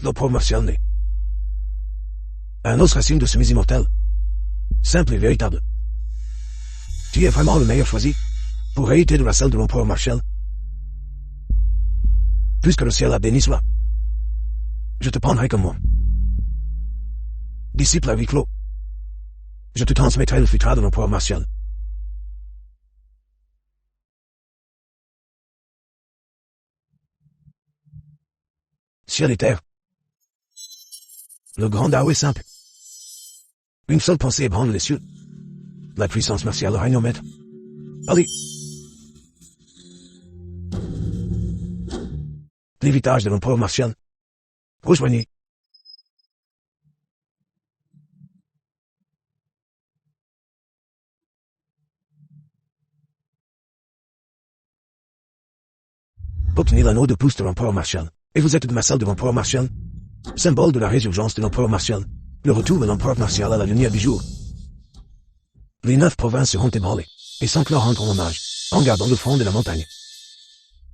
l'opprobre martial né. Un autre racine de semis immortel. Simple et véritable. Tu es vraiment le meilleur choisi pour hériter de la selle de l'empereur Marshall. Puisque le ciel a béni cela, je te prendrai comme moi. Disciple à huis clos, je te transmettrai le filtrat de l'empereur Marshall. Ciel et terre. Le grand Dao est simple. Une seule pensée ébranle les cieux. La puissance martiale règne au maître. Allez. L'héritage de l'empereur Martial. Rejoignez. Obtenez l'anneau de pouce de l'empereur Martial. Et vous êtes de ma salle de l'empereur Martial. Symbole de la résurgence de l'empereur Martial. Le retour de l'empereur Martial à la lumière du jour. Les 9 provinces seront ébranlées, et 5 leur rendront hommage, en gardant le front de la montagne.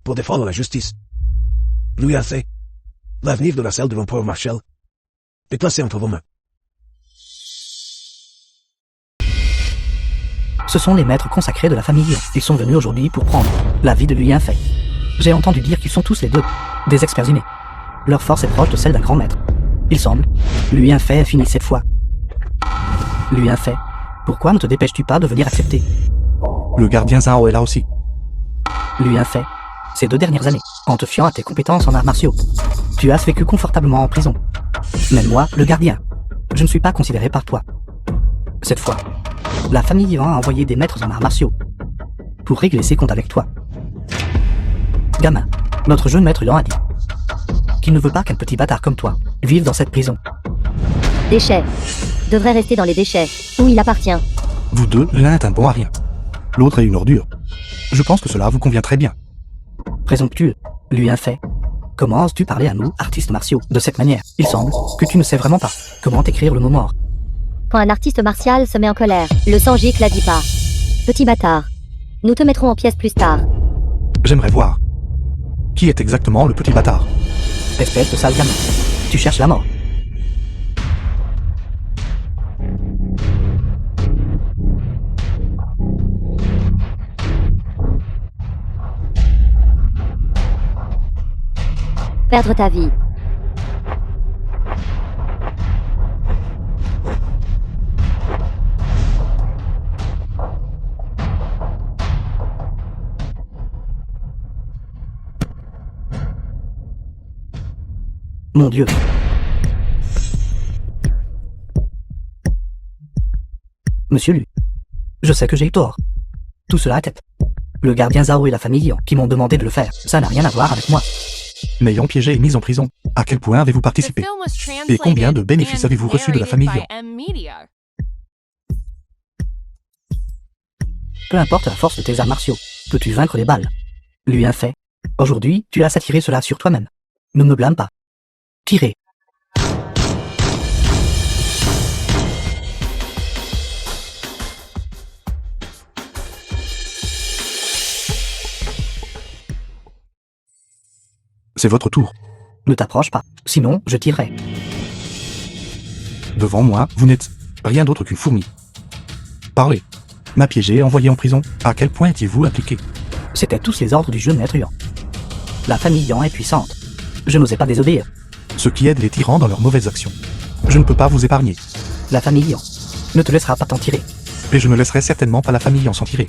Pour défendre la justice. Louis a fait. L'avenir de la salle de l'empereur Martial est placé entre vos mains. Ce sont les maîtres consacrés de la famille. Ils sont venus aujourd'hui pour prendre la vie de Louis Infect. J'ai entendu dire qu'ils sont tous les deux des experts innés. Leur force est proche de celle d'un grand maître. Il semble, Louis Infect a fini cette fois. Louis Infect, pourquoi ne te dépêches-tu pas de venir accepter? Le gardien Zhao est là aussi. Louis Infect, ces 2 dernières années, en te fiant à tes compétences en arts martiaux, tu as vécu confortablement en prison. Même moi, le gardien, je ne suis pas considéré par toi. Cette fois, la famille Yuan a envoyé des maîtres en arts martiaux pour régler ses comptes avec toi. Gamin, notre jeune maître Yuan a dit qu'il ne veut pas qu'un petit bâtard comme toi vive dans cette prison. Déchets. Devrait rester dans les déchets, où il appartient. Vous deux, l'un est un bon à rien. L'autre est une ordure. Je pense que cela vous convient très bien. Présomptueux, Louis Infect. Comment oses-tu parler à nous, artistes martiaux, de cette manière? Il semble que tu ne sais vraiment pas comment écrire le mot mort. Quand un artiste martial se met en colère, le sang gicle à 10 pas. Petit bâtard. Nous te mettrons en pièces plus tard. J'aimerais voir. Qui est exactement le petit bâtard? Espèce de sale gamin. Tu cherches la mort. Perdre ta vie. Mon Dieu. Monsieur Lu, je sais que j'ai eu tort. Tout cela à tête. Le gardien Zhao et la famille Yan qui m'ont demandé de le faire, ça n'a rien à voir avec moi. M'ayant piégé et mis en prison, à quel point avez-vous participé? Et combien de bénéfices avez-vous reçus de la famille Yan? Peu importe la force de tes arts martiaux, peux-tu vaincre les balles? Lui Infect, aujourd'hui, tu as attiré cela sur toi-même. Ne me blâme pas. Tirez. C'est votre tour. Ne t'approche pas, sinon je tirerai. Devant moi, vous n'êtes rien d'autre qu'une fourmi. Parlez. M'a piégé et envoyé en prison. À quel point étiez-vous appliqué? C'étaient tous les ordres du jeune maître Yan. La famille Yan est puissante. Je n'osais pas désobéir. Ce qui aide les tyrans dans leurs mauvaises actions. Je ne peux pas vous épargner. La famille Yan ne te laissera pas t'en tirer. Et je ne laisserai certainement pas la famille en s'en tirer.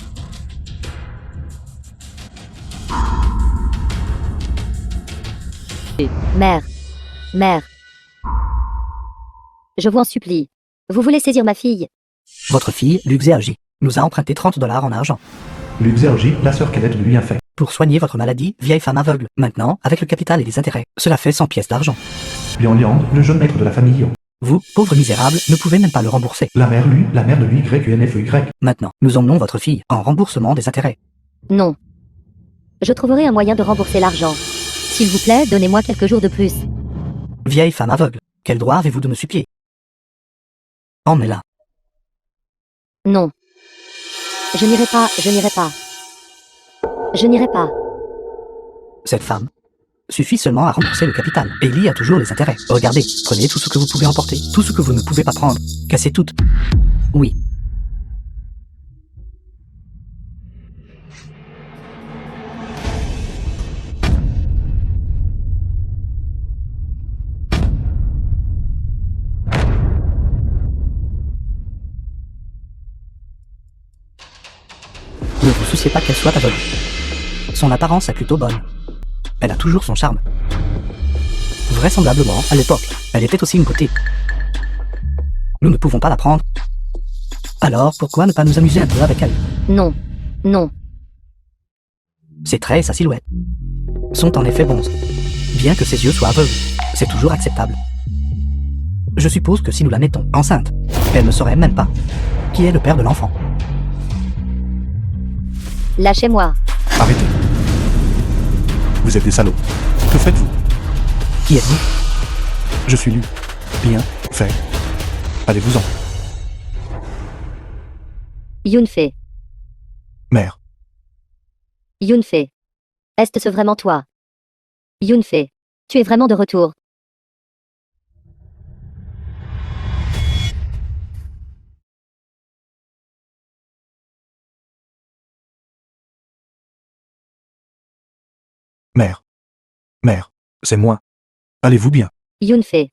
Mère. Mère. Je vous en supplie. Vous voulez saisir ma fille? Votre fille, Luxéagie, nous a emprunté $30 en argent. Luxéagie, la sœur cadette de Louis Infect. Pour soigner votre maladie, vieille femme aveugle. Maintenant, avec le capital et les intérêts, cela fait 100 pièces d'argent. Lian Liang, le jeune maître de la famille Yan. Vous, pauvre misérable, ne pouvez même pas le rembourser. La mère de lui, YUNFEY. Maintenant, nous emmenons votre fille en remboursement des intérêts. Non. Je trouverai un moyen de rembourser l'argent. S'il vous plaît, donnez-moi quelques jours de plus. Vieille femme aveugle, quel droit avez-vous de me supplier? Emmenez-la. Non. Je n'irai pas, je n'irai pas. Je n'irai pas. Cette femme, suffit seulement à rembourser le capital. Et il y a toujours les intérêts. Regardez, prenez tout ce que vous pouvez emporter, tout ce que vous ne pouvez pas prendre. Cassez tout. Oui. Ne vous souciez pas qu'elle soit aveugle. Son apparence est plutôt bonne. Elle a toujours son charme. Vraisemblablement, à l'époque, elle était aussi une beauté. Nous ne pouvons pas la prendre. Alors, pourquoi ne pas nous amuser un peu avec elle? Non. Non. Ses traits et sa silhouette sont en effet bons. Bien que ses yeux soient aveugles, c'est toujours acceptable. Je suppose que si nous la mettons enceinte, elle ne saurait même pas qui est le père de l'enfant. Lâchez-moi. Arrêtez. Vous êtes des salauds. Que faites-vous? Qui êtes-vous? Je suis Lu. Bien fait. Allez-vous-en. Yunfei. Mère. Yunfei. Est-ce vraiment toi? Yunfei. Tu es vraiment de retour. Mère. Mère. C'est moi. Allez-vous bien? Yunfei.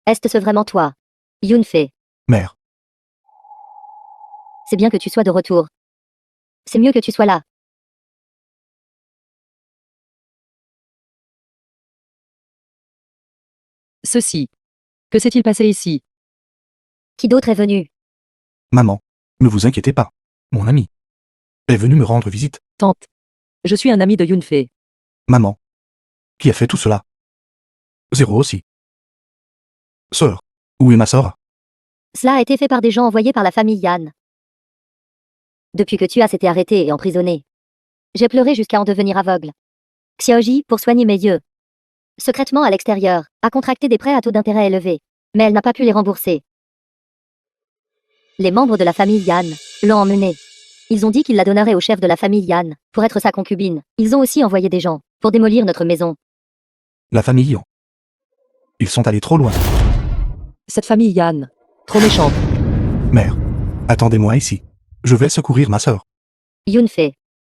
Est-ce vraiment toi? Yunfei. Mère. C'est bien que tu sois de retour. C'est mieux que tu sois là. Ceci. Que s'est-il passé ici? Qui d'autre est venu? Maman. Ne vous inquiétez pas. Mon ami est venu me rendre visite. Tante. Je suis un ami de Yunfei. Maman. Qui a fait tout cela? Zéro aussi. Sœur. Où est ma sœur? Cela a été fait par des gens envoyés par la famille Yan. Depuis que tu as été arrêté et emprisonné, j'ai pleuré jusqu'à en devenir aveugle. Xiaoji, pour soigner mes yeux, secrètement à l'extérieur, a contracté des prêts à taux d'intérêt élevés, mais elle n'a pas pu les rembourser. Les membres de la famille Yan l'ont emmenée. Ils ont dit qu'ils la donneraient au chef de la famille Yan pour être sa concubine. Ils ont aussi envoyé des gens pour démolir notre maison. La famille Yan. Ils sont allés trop loin. Cette famille Yan. Trop méchante. Mère. Attendez-moi ici. Je vais secourir ma sœur. Yunfei.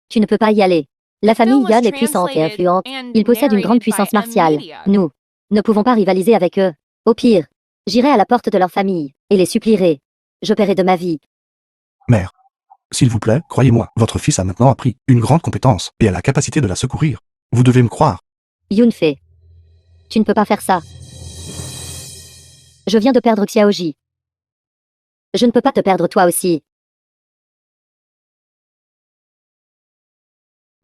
Tu ne peux pas y aller. La famille Yan est puissante et influente. Ils possèdent une grande puissance martiale. Nous ne pouvons pas rivaliser avec eux. Au pire, j'irai à la porte de leur famille et les supplierai. Je paierai de ma vie. Mère. S'il vous plaît, croyez-moi, votre fils a maintenant appris une grande compétence et a la capacité de la secourir. Vous devez me croire. Yunfei. Tu ne peux pas faire ça. Je viens de perdre Xiaoji. Je ne peux pas te perdre toi aussi.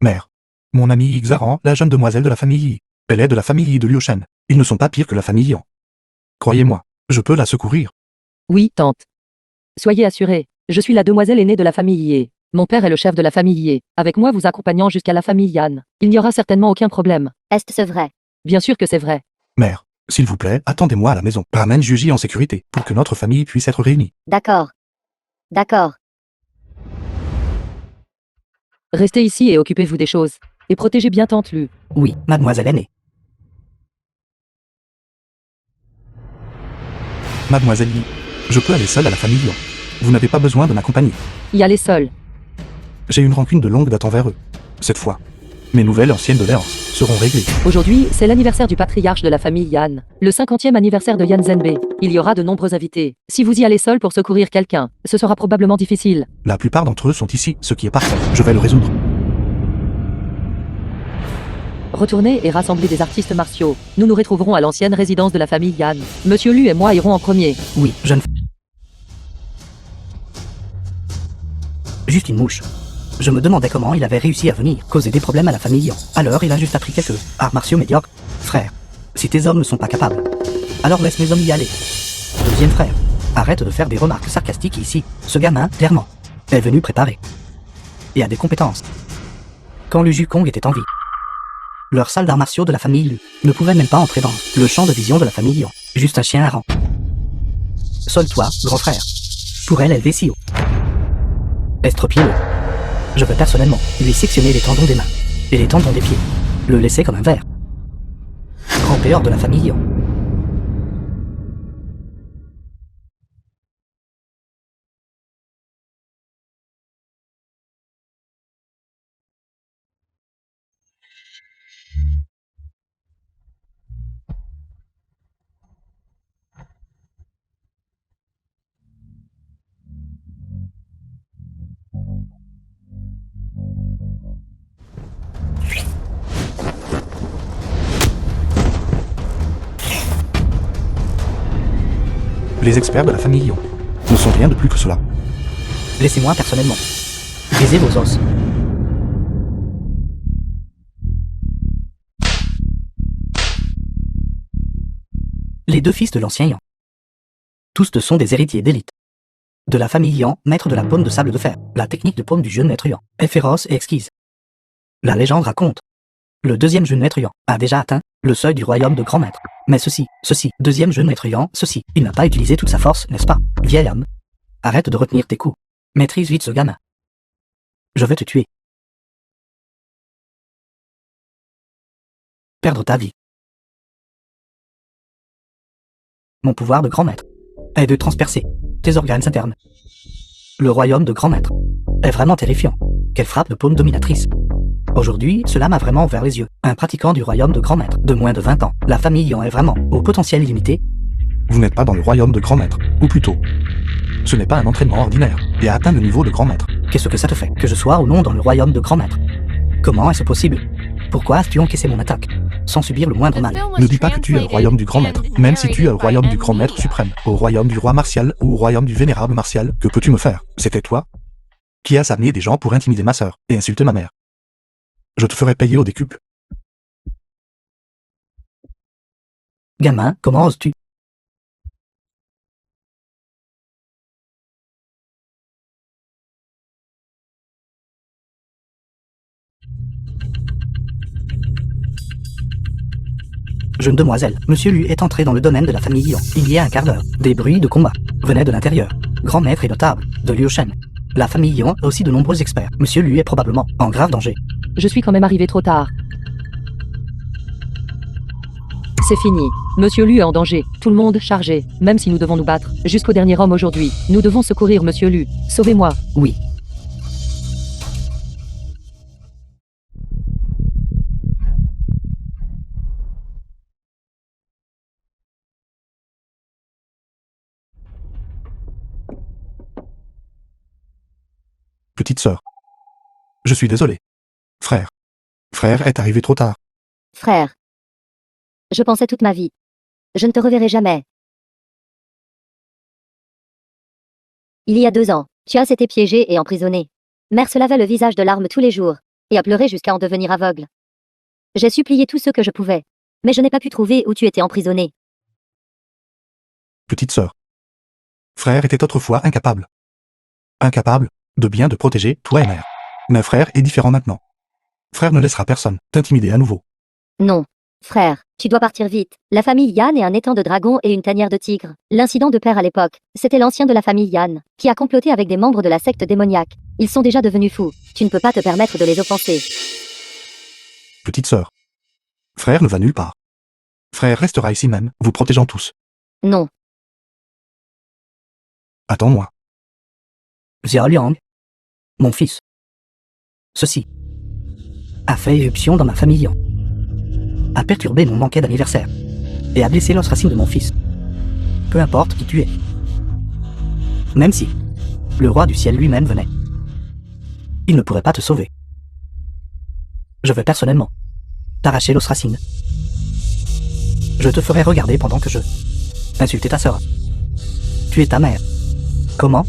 Mère. Mon amie Ixaran, la jeune demoiselle de la famille Yi. Elle est de la famille Yi de Liu Shen. Ils ne sont pas pires que la famille Yan. Croyez-moi, je peux la secourir. Oui, tante. Soyez assurée. Je suis la demoiselle aînée de la famille Ye. Mon père est le chef de la famille Ye. Avec moi vous accompagnant jusqu'à la famille Yan. Il n'y aura certainement aucun problème. Est-ce vrai? Bien sûr que c'est vrai. Mère, s'il vous plaît, attendez-moi à la maison. Ramène Juji en sécurité pour que notre famille puisse être réunie. D'accord. D'accord. Restez ici et occupez-vous des choses. Et protégez bien tante Lu. Oui, mademoiselle aînée. Mademoiselle Yi, je peux aller seule à la famille Yan. Vous n'avez pas besoin de m'accompagner. Y aller seul. J'ai une rancune de longue date envers eux. Cette fois, mes nouvelles et anciennes doléances seront réglées. Aujourd'hui, c'est l'anniversaire du patriarche de la famille Yan. Le 50e anniversaire de Yan Zhenbei. Il y aura de nombreux invités. Si vous y allez seul pour secourir quelqu'un, ce sera probablement difficile. La plupart d'entre eux sont ici, ce qui est parfait. Je vais le résoudre. Retournez et rassemblez des artistes martiaux. Nous nous retrouverons à l'ancienne résidence de la famille Yan. Monsieur Lu et moi irons en premier. Oui, je ne... Juste une mouche. Je me demandais comment il avait réussi à venir causer des problèmes à la famille Yan. Alors il a juste appris quelques arts martiaux médiocres. Frère, si tes hommes ne sont pas capables, alors laisse mes hommes y aller. Deuxième frère, arrête de faire des remarques sarcastiques ici. Ce gamin, clairement, est venu préparer. Et a des compétences. Quand Lu Jukong était en vie, leur salle d'arts martiaux de la famille Lu ne pouvait même pas entrer dans le champ de vision de la famille Yan. Juste un chien errant. Seul toi, grand frère, pourrais l'élever si haut. Estropiez-le. Je veux personnellement lui sectionner les tendons des mains et les tendons des pieds. Le laisser comme un verre. Trempé hors de la famille Yon. Les experts de la famille Yon ne sont rien de plus que cela. Laissez-moi personnellement. Brisez vos os. Les deux fils de l'ancien Yan. Tous deux sont des héritiers d'élite. De la famille Yan, maître de la paume de sable de fer. La technique de paume du jeune maître Yan est féroce et exquise. La légende raconte. Le deuxième jeune maître Yan a déjà atteint le seuil du royaume de grand maître. Mais ceci, deuxième jeune maître Yan, il n'a pas utilisé toute sa force, n'est-ce pas, vieil homme? Arrête de retenir tes coups. Maîtrise vite ce gamin. Je vais te tuer. Perdre ta vie. Mon pouvoir de grand maître est de transpercer tes organes internes. Le royaume de grand maître est vraiment terrifiant. Quelle frappe de paume dominatrice. Aujourd'hui, cela m'a vraiment ouvert les yeux. Un pratiquant du royaume de grand maître de moins de 20 ans. La famille Yan est vraiment au potentiel illimité. Vous n'êtes pas dans le royaume de grand maître, ou plutôt, ce n'est pas un entraînement ordinaire, et a atteint le niveau de grand maître. Qu'est-ce que ça te fait que je sois ou non dans le royaume de grand maître? Comment est-ce possible? Pourquoi as-tu encaissé mon attaque sans subir le moindre mal? Ne dis pas que tu es le royaume du grand maître, même si tu es le royaume du grand maître suprême, au royaume du roi Martial ou au royaume du vénérable Martial, que peux-tu me faire? C'était toi qui as amené des gens pour intimider ma sœur et insulter ma mère. Je te ferai payer au décuple. Gamin, comment oses-tu? Jeune demoiselle, Monsieur Lu est entré dans le domaine de la famille Yan. Il y a un quart d'heure. Des bruits de combat venaient de l'intérieur. Grand maître et notable de Liu Shen. La famille Yan a aussi de nombreux experts. Monsieur Lu est probablement en grave danger. Je suis quand même arrivé trop tard. C'est fini. Monsieur Lu est en danger. Tout le monde chargé. Même si nous devons nous battre jusqu'au dernier homme aujourd'hui. Nous devons secourir Monsieur Lu. Sauvez-moi. Oui. Petite sœur. Je suis désolé. Frère. Frère est arrivé trop tard. Frère. Je pensais toute ma vie. Je ne te reverrai jamais. Il y a 2 ans, tu as été piégé et emprisonné. Mère se lavait le visage de larmes tous les jours, et a pleuré jusqu'à en devenir aveugle. J'ai supplié tout ce que je pouvais, mais je n'ai pas pu trouver où tu étais emprisonné. Petite sœur. Frère était autrefois incapable. Incapable de bien te protéger, toi et mère. Mais frère est différent maintenant. Frère ne laissera personne t'intimider à nouveau. Non. Frère, tu dois partir vite. La famille Yan est un étang de dragons et une tanière de tigres. L'incident de père à l'époque, c'était l'ancien de la famille Yan, qui a comploté avec des membres de la secte démoniaque. Ils sont déjà devenus fous. Tu ne peux pas te permettre de les offenser. Petite sœur. Frère ne va nulle part. Frère restera ici même, vous protégeant tous. Non. Attends-moi. Xiao Liang, mon fils. Ceci a fait éruption dans ma famille Yan, a perturbé mon banquet d'anniversaire et a blessé l'os racine de mon fils. Peu importe qui tu es. Même si le roi du ciel lui-même venait, il ne pourrait pas te sauver. Je vais personnellement t'arracher l'os racine. Je te ferai regarder pendant que je insultais ta sœur. Tu es ta mère. Comment?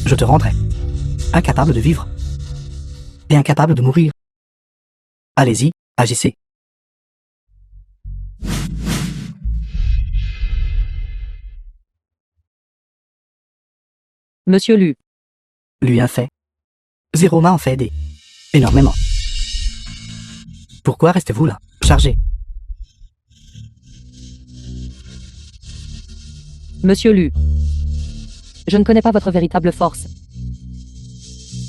Je te rendrai incapable de vivre et incapable de mourir. Allez-y, agissez. Monsieur Lu. Lui a fait. 0 m'a en fait aider. Énormément. Pourquoi restez-vous là, chargé? Monsieur Lu. Je ne connais pas votre véritable force.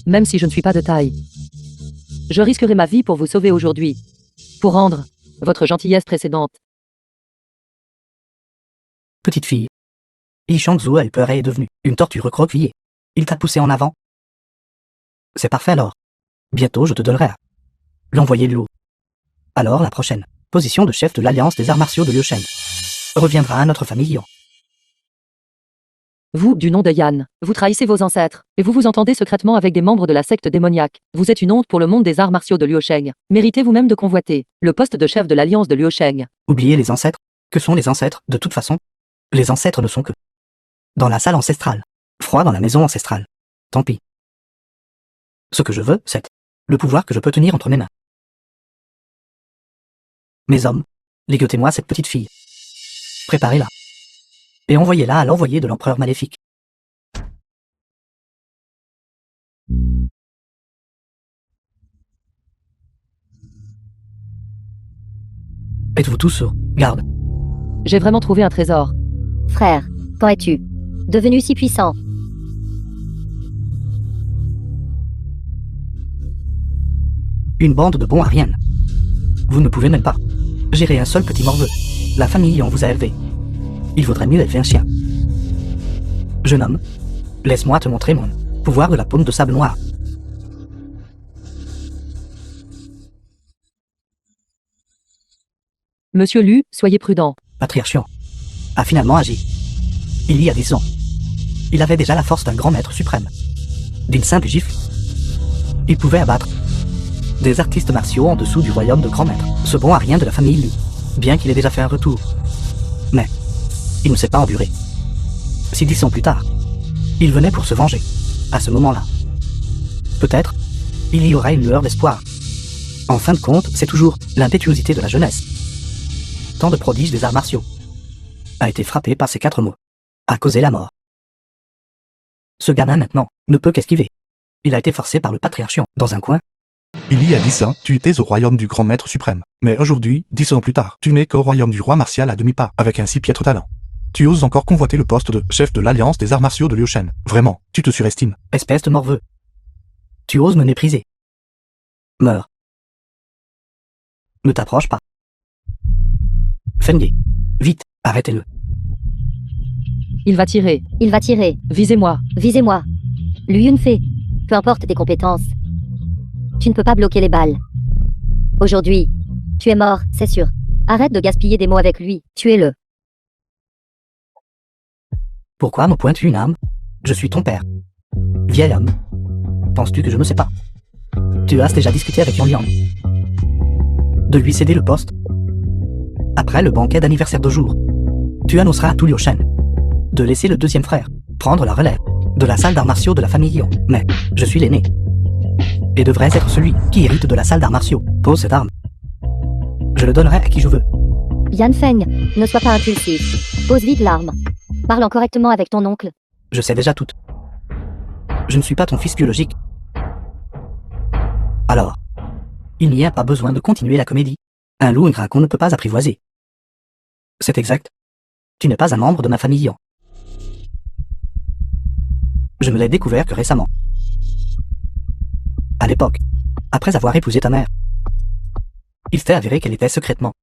Même si je ne suis pas de taille. Je risquerai ma vie pour vous sauver aujourd'hui. Pour rendre votre gentillesse précédente. Petite fille. Yi Shangzhou a eu peur et est devenue une tortue recroquevillée. Il t'a poussé en avant. C'est parfait alors. Bientôt je te donnerai à l'envoyer Luo. Alors la prochaine position de chef de l'Alliance des arts martiaux de Liu Shen reviendra à notre famille Yan. Vous, du nom de Yan, vous trahissez vos ancêtres, et vous vous entendez secrètement avec des membres de la secte démoniaque. Vous êtes une honte pour le monde des arts martiaux de Liu Sheng. Méritez vous-même de convoiter le poste de chef de l'Alliance de Liu Sheng. Oubliez les ancêtres. Que sont les ancêtres, de toute façon? Les ancêtres ne sont que dans la salle ancestrale. Froid dans la maison ancestrale. Tant pis. Ce que je veux, c'est le pouvoir que je peux tenir entre mes mains. Mes hommes, ligotez-moi cette petite fille. Préparez-la. Et envoyez-la à l'envoyé de l'empereur maléfique. Êtes-vous tous sur garde? J'ai vraiment trouvé un trésor. Frère, quand es-tu devenu si puissant? Une bande de bons ariens. Vous ne pouvez même pas gérer un seul petit morveux. La famille en vous a élevé. Il vaudrait mieux élever un chien. Jeune homme, laisse-moi te montrer mon pouvoir de la paume de sable noir. Monsieur Lu, soyez prudent. Patriarchion a finalement agi. Il y a 10 ans. Il avait déjà la force d'un grand maître suprême. D'une simple gifle, il pouvait abattre des artistes martiaux en dessous du royaume de grand maître. Ce bon arien de la famille Lu, bien qu'il ait déjà fait un retour. Mais il ne s'est pas enduré. Si 10 ans plus tard, il venait pour se venger, à ce moment-là, peut-être, il y aurait une lueur d'espoir. En fin de compte, c'est toujours l'impétuosité de la jeunesse. Tant de prodiges des arts martiaux a été frappé par ces 4 mots, a causé la mort. Ce gamin maintenant ne peut qu'esquiver. Il a été forcé par le patriarchion dans un coin. Il y a 10 ans, tu étais au royaume du grand maître suprême. Mais aujourd'hui, 10 ans plus tard, tu n'es qu'au royaume du roi martial à demi-pas, avec un si piètre talent. Tu oses encore convoiter le poste de chef de l'Alliance des arts martiaux de Liu Shen. Vraiment, tu te surestimes. Espèce de morveux. Tu oses me mépriser. Meurs. Ne t'approche pas. Fengye. Vite, arrêtez-le. Il va tirer. Il va tirer. Visez-moi. Visez-moi. Lu Yunfei. Peu importe tes compétences. Tu ne peux pas bloquer les balles. Aujourd'hui, tu es mort, c'est sûr. Arrête de gaspiller des mots avec lui, tuez-le. Pourquoi me pointes-tu une arme? Je suis ton père. Vieil homme. Penses-tu que je ne sais pas? Tu as déjà discuté avec Yang Yang de lui céder le poste. Après le banquet d'anniversaire de jour, tu annonceras à tout Liu Shen de laisser le deuxième frère prendre la relève de la salle d'arts martiaux de la famille Yan. Mais je suis l'aîné et devrais être celui qui hérite de la salle d'arts martiaux. Pose cette arme. Je le donnerai à qui je veux. Yan Feng, ne sois pas impulsif. Pose vite l'arme. Parle en correctement avec ton oncle. Je sais déjà tout. Je ne suis pas ton fils biologique. Alors, il n'y a pas besoin de continuer la comédie. Un loup ingrat qu'on ne peut pas apprivoiser. C'est exact. Tu n'es pas un membre de ma famille Yan. Je ne l'ai découvert que récemment. À l'époque, après avoir épousé ta mère, il s'est avéré qu'elle était secrètement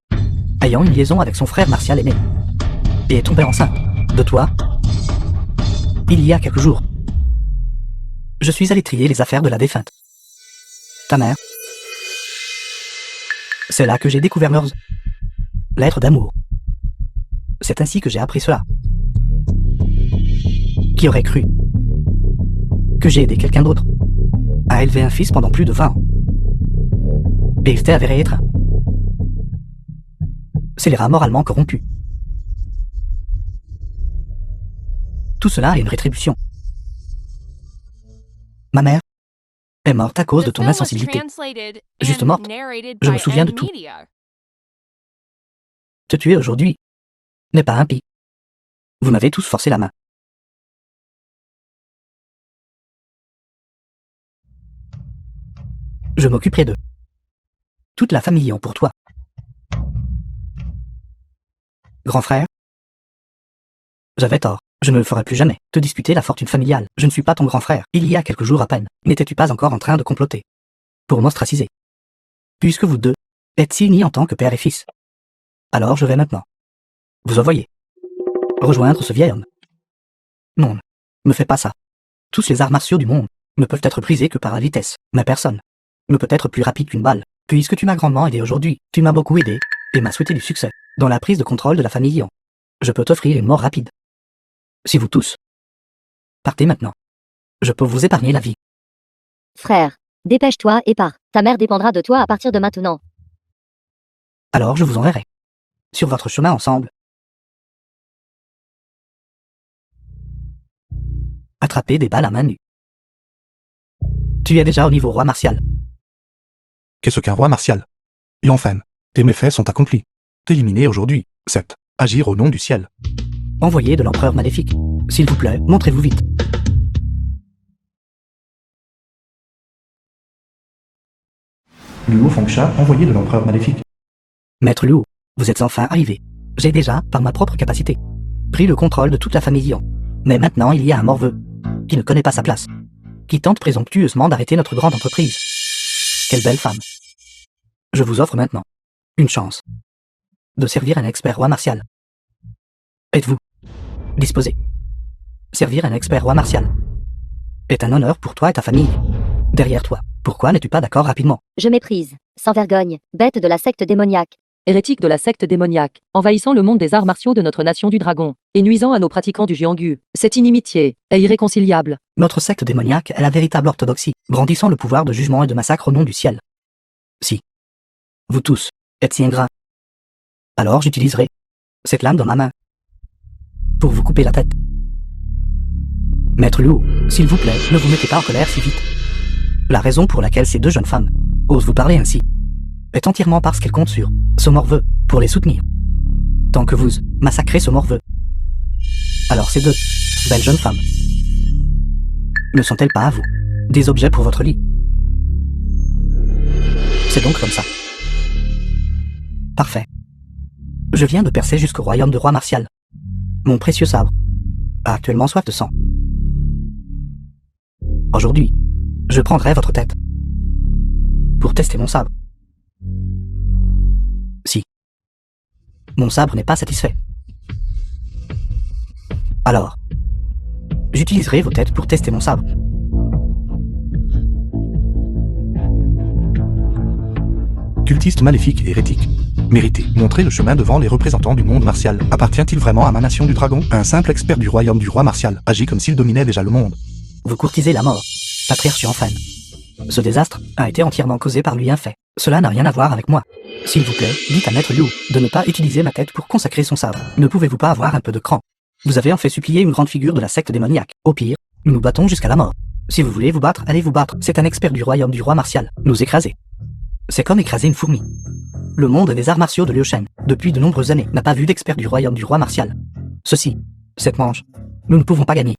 ayant une liaison avec son frère martial aîné et est tombée enceinte de toi il y a quelques jours. Je suis allé trier les affaires de la défunte ta mère. C'est là que j'ai découvert leurs lettres d'amour. C'est ainsi que j'ai appris cela. Qui aurait cru que j'ai aidé quelqu'un d'autre à élever un fils pendant plus de 20 ans? Et il s'est avéré être un scélérat moralement corrompu. Tout cela a une rétribution. Ma mère est morte à cause de ton insensibilité. Juste morte. Je me souviens de tout. Te tuer aujourd'hui n'est pas impie. Vous m'avez tous forcé la main. Je m'occuperai de toute la famille en pour toi. Grand frère, j'avais tort. Je ne le ferai plus jamais. Te disputer la fortune familiale. Je ne suis pas ton grand frère. Il y a quelques jours à peine. N'étais-tu pas encore en train de comploter pour m'ostraciser. Puisque vous deux êtes si unis en tant que père et fils. Alors je vais maintenant vous envoyer rejoindre ce vieil homme. Non, ne fais pas ça. Tous les arts martiaux du monde ne peuvent être brisés que par la vitesse. Ma personne ne peut être plus rapide qu'une balle. Puisque tu m'as grandement aidé aujourd'hui, tu m'as beaucoup aidé et m'as souhaité du succès dans la prise de contrôle de la famille Yan. Je peux t'offrir une mort rapide. Si vous tous partez maintenant, je peux vous épargner la vie. Frère, dépêche-toi et pars. Ta mère dépendra de toi à partir de maintenant. Alors je vous enverrai sur votre chemin ensemble. Attraper des balles à main nue. Tu es déjà au niveau roi martial. Qu'est-ce qu'un roi martial? Yanfen, tes méfaits sont accomplis. T'éliminer aujourd'hui. 7. Agir au nom du ciel. Envoyé de l'empereur maléfique. S'il vous plaît, montrez-vous vite. Luo Fengsha, envoyé de l'empereur maléfique. Maître Luo, vous êtes enfin arrivé. J'ai déjà, par ma propre capacité, pris le contrôle de toute la famille Yan. Mais maintenant il y a un morveux, qui ne connaît pas sa place, qui tente présomptueusement d'arrêter notre grande entreprise. Quelle belle femme. Je vous offre maintenant une chance de servir un expert roi martial. Êtes-vous disposé? Servir un expert roi martial est un honneur pour toi et ta famille. Derrière toi, pourquoi n'es-tu pas d'accord rapidement? Je méprise, sans vergogne, bête de la secte démoniaque. Hérétique de la secte démoniaque, envahissant le monde des arts martiaux de notre nation du dragon, et nuisant à nos pratiquants du Jianghu. Cette inimitié est irréconciliable. Notre secte démoniaque est la véritable orthodoxie, brandissant le pouvoir de jugement et de massacre au nom du ciel. Si vous tous êtes si ingrats, alors j'utiliserai cette lame dans ma main pour vous couper la tête. Maître Luo, s'il vous plaît, ne vous mettez pas en colère si vite. La raison pour laquelle ces deux jeunes femmes osent vous parler ainsi est entièrement parce qu'elles comptent sur ce morveux pour les soutenir. Tant que vous massacrez ce morveux, alors ces deux belles jeunes femmes ne sont-elles pas à vous des objets pour votre lit? C'est donc comme ça. Parfait. Je viens de percer jusqu'au royaume de roi martial. Mon précieux sabre a actuellement soif de sang. Aujourd'hui, je prendrai votre tête pour tester mon sabre. Si mon sabre n'est pas satisfait, alors j'utiliserai vos têtes pour tester mon sabre. Cultiste maléfique et hérétique. Mérité. Montrer le chemin devant les représentants du monde martial. Appartient-il vraiment à ma nation du dragon? Un simple expert du royaume du roi martial agit comme s'il dominait déjà le monde. Vous courtisez la mort, patriarche Yanfen. Ce désastre a été entièrement causé par lui un fait. Cela n'a rien à voir avec moi. S'il vous plaît, dites à Maître Liu de ne pas utiliser ma tête pour consacrer son sabre. Ne pouvez-vous pas avoir un peu de cran? Vous avez en fait supplié une grande figure de la secte démoniaque. Au pire, nous nous battons jusqu'à la mort. Si vous voulez vous battre, allez vous battre. C'est un expert du royaume du roi martial. Nous écraser. C'est comme écraser une fourmi. Le monde des arts martiaux de Liu Shen, depuis de nombreuses années, n'a pas vu d'expert du royaume du roi martial. Ceci, cette manche, nous ne pouvons pas gagner.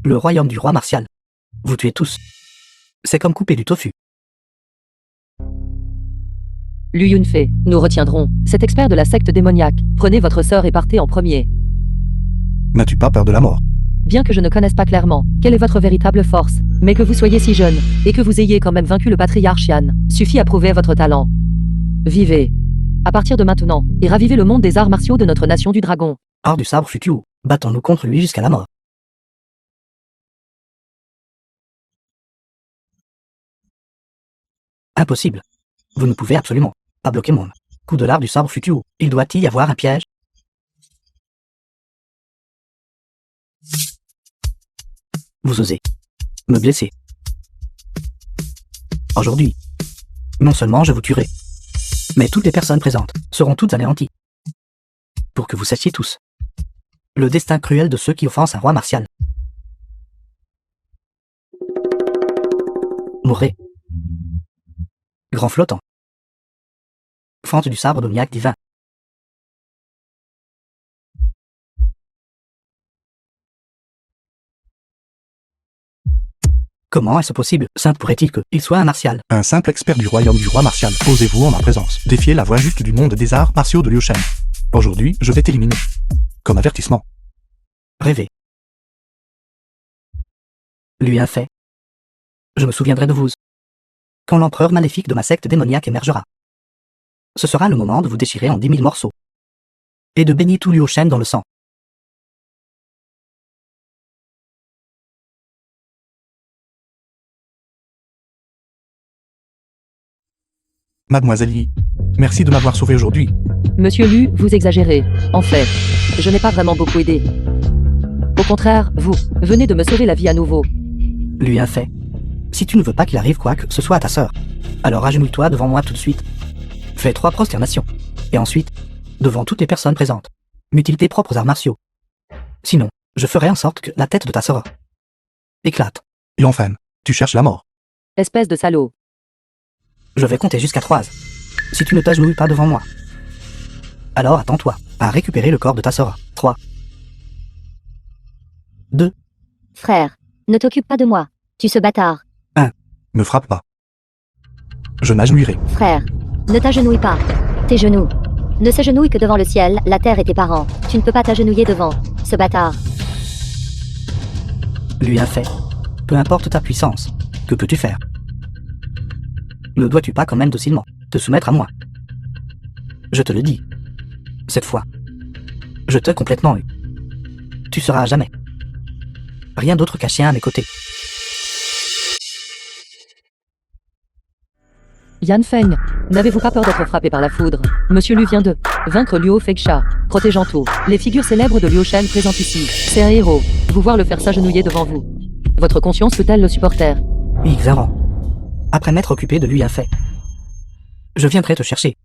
Le royaume du roi martial. Vous tuez tous. C'est comme couper du tofu. Lu Yunfei, nous retiendrons. Cet expert de la secte démoniaque, prenez votre sœur et partez en premier. N'as-tu pas peur de la mort? Bien que je ne connaisse pas clairement quelle est votre véritable force, mais que vous soyez si jeune, et que vous ayez quand même vaincu le patriarche Yan, suffit à prouver votre talent. Vivez. À partir de maintenant, et ravivez le monde des arts martiaux de notre nation du dragon. Hors du sabre Futuo, battons-nous contre lui jusqu'à la mort. Impossible. Vous ne pouvez absolument pas bloquer mon coup de l'arbre du sabre Futuo. Il doit y avoir un piège. Vous osez me blesser. Aujourd'hui, non seulement je vous tuerai, mais toutes les personnes présentes seront toutes anéanties. Pour que vous sachiez tous le destin cruel de ceux qui offensent un roi martial. Mourrez. Grand flottant. Fente du sabre démoniaque divin. Comment est-ce possible? Sainte pourrait-il qu'il soit un martial? Un simple expert du royaume du roi martial. Osez-vous en ma présence défier la voie juste du monde des arts martiaux de Liu Shen? Aujourd'hui, je vais t'éliminer. Comme avertissement. Rêver. Lui un fait. Je me souviendrai de vous. Quand l'empereur maléfique de ma secte démoniaque émergera. Ce sera le moment de vous déchirer en 10 000 morceaux. Et de baigner tout Liu Shen dans le sang. Mademoiselle Yi, merci de m'avoir sauvé aujourd'hui. Monsieur Lu, vous exagérez. En fait, je n'ai pas vraiment beaucoup aidé. Au contraire, vous venez de me sauver la vie à nouveau. Lui a fait. Si tu ne veux pas qu'il arrive quoi que ce soit à ta sœur, alors agenouille-toi devant moi tout de suite. Fais 3 prosternations. Et ensuite, devant toutes les personnes présentes, mutile tes propres arts martiaux. Sinon, je ferai en sorte que la tête de ta sœur éclate. Et enfin, tu cherches la mort. Espèce de salaud. Je vais compter jusqu'à 3. Si tu ne t'agenouilles pas devant moi, alors attends-toi à récupérer le corps de ta sœur. 3, 2, Frère, ne t'occupe pas de moi. Tu ce bâtard. Ne frappe pas. Je m'agenouillerai. Frère, ne t'agenouille pas. Tes genoux ne s'agenouillent que devant le ciel, la terre et tes parents. Tu ne peux pas t'agenouiller devant ce bâtard. lui a fait. Peu importe ta puissance, que peux-tu faire? Ne dois-tu pas quand même docilement te soumettre à moi? Je te le dis. Cette fois, je t'ai complètement eu. Tu seras à jamais. Rien d'autre qu'un chien à mes côtés. Yan Feng, n'avez-vous pas peur d'être frappé par la foudre? Monsieur Lu vient de vaincre Luo Feixa, protégeant tout. Les figures célèbres de Liu Shen présentes ici. C'est un héros. Vous voir le faire s'agenouiller devant vous. Votre conscience peut-elle le supporter? Xaran. Après m'être occupé de lui a fait. Je viendrai te chercher.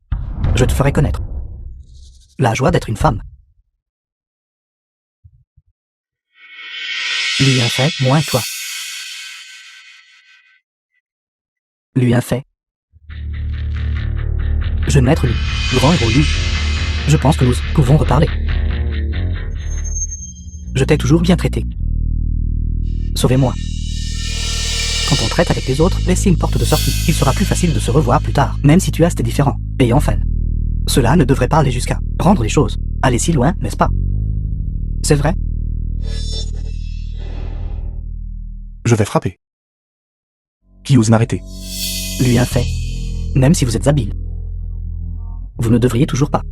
Je te ferai connaître la joie d'être une femme. Lui a fait, moi et toi. Lui a fait. Jeune maître Lu, grand héros Lu. Je pense que nous pouvons reparler. Je t'ai toujours bien traité. Sauvez-moi. Quand on traite avec les autres, laissez une porte de sortie. Il sera plus facile de se revoir plus tard, même si tu as t'es différent. Et enfin, cela ne devrait pas aller jusqu'à rendre les choses. Aller si loin, n'est-ce pas? C'est vrai? Je vais frapper. Qui ose m'arrêter? Lui a fait. Même si vous êtes habile. Vous ne devriez toujours pas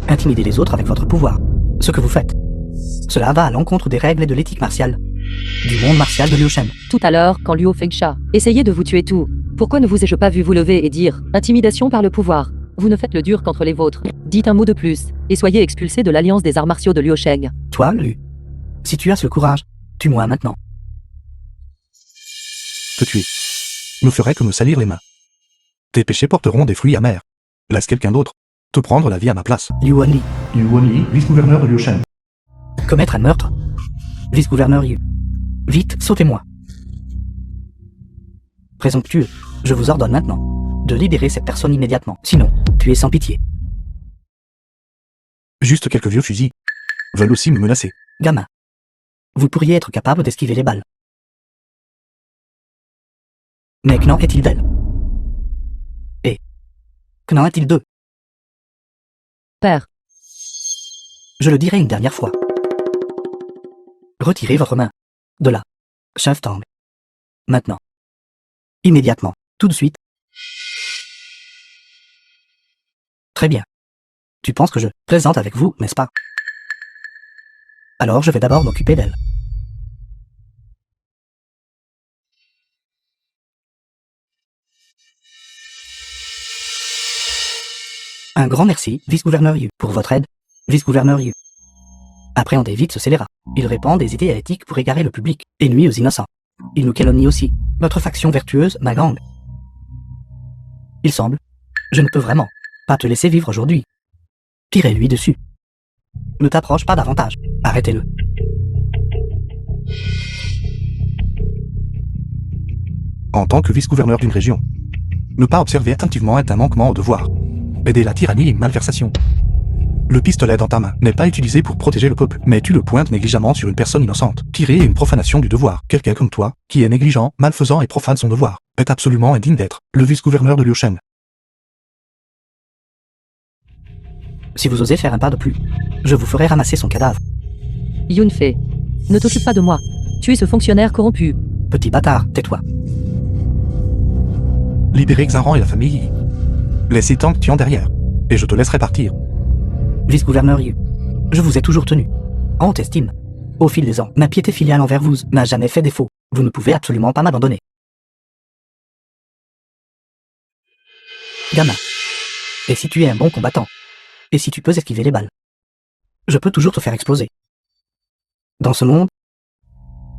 intimider les autres avec votre pouvoir. Ce que vous faites, cela va à l'encontre des règles et de l'éthique martiale du monde martial de Liu Shen. Tout à l'heure, quand Luo Feixa essayait de vous tuer tout, pourquoi ne vous ai-je pas vu vous lever et dire « Intimidation par le pouvoir ». Vous ne faites le dur qu'entre les vôtres. Dites un mot de plus, et soyez expulsé de l'alliance des arts martiaux de Liu Sheng. Toi, Lu, si tu as ce courage, tue-moi maintenant. Te tuer ne ferait que me salir les mains. Tes péchés porteront des fruits amers. Laisse quelqu'un d'autre te prendre la vie à ma place. Liu Wanli, Liu Wanli, vice-gouverneur de Liu Shen. commettre un meurtre. Vice-gouverneur Yu. Vite, sautez-moi. Présomptueux, je vous ordonne maintenant de libérer cette personne immédiatement. Sinon, tu es sans pitié. Juste quelques vieux fusils veulent aussi me menacer. Gamin, vous pourriez être capable d'esquiver les balles. Mais qu'en est-il d'elle? Et qu'en est-il d'eux? Père, Je le dirai une dernière fois. Retirez votre main de là. Chef Tang. Maintenant. Immédiatement. Tout de suite. Très bien. Tu penses que je plaisante avec vous, n'est-ce pas? Alors je vais d'abord m'occuper d'elle. Un grand merci, vice-gouverneur Yu, pour votre aide, vice-gouverneur Yu. Appréhendez vite ce scélérat. Il répand des idées hérétiques pour égarer le public, et nuit aux innocents. Il nous calomnie aussi. Notre faction vertueuse, ma gang. Il semble. Je ne peux vraiment pas te laisser vivre aujourd'hui. Tirez-lui dessus. Ne t'approche pas davantage. Arrêtez-le. En tant que vice-gouverneur d'une région, ne pas observer attentivement est un manquement au devoir. Aider la tyrannie et malversation. Le pistolet dans ta main n'est pas utilisé pour protéger le peuple, mais tu le pointes négligemment sur une personne innocente. Tirer est une profanation du devoir. Quelqu'un comme toi, qui est négligent, malfaisant et profane son devoir, est absolument indigne d'être le vice-gouverneur de Liu Shen. Si vous osez faire un pas de plus, je vous ferai ramasser son cadavre. Yunfei, ne t'occupe pas de moi. Tu es ce fonctionnaire corrompu. Petit bâtard, tais-toi. Libérez Xaran et la famille Yi. Laissez Tang Tian derrière. Et je te laisserai partir. Vice-gouverneur Yu, je vous ai toujours tenu en haute estime. Au fil des ans, ma piété filiale envers vous n'a jamais fait défaut. Vous ne pouvez absolument pas m'abandonner. Gamin. Et si tu es un bon combattant? Et si tu peux esquiver les balles? Je peux toujours te faire exploser. Dans ce monde,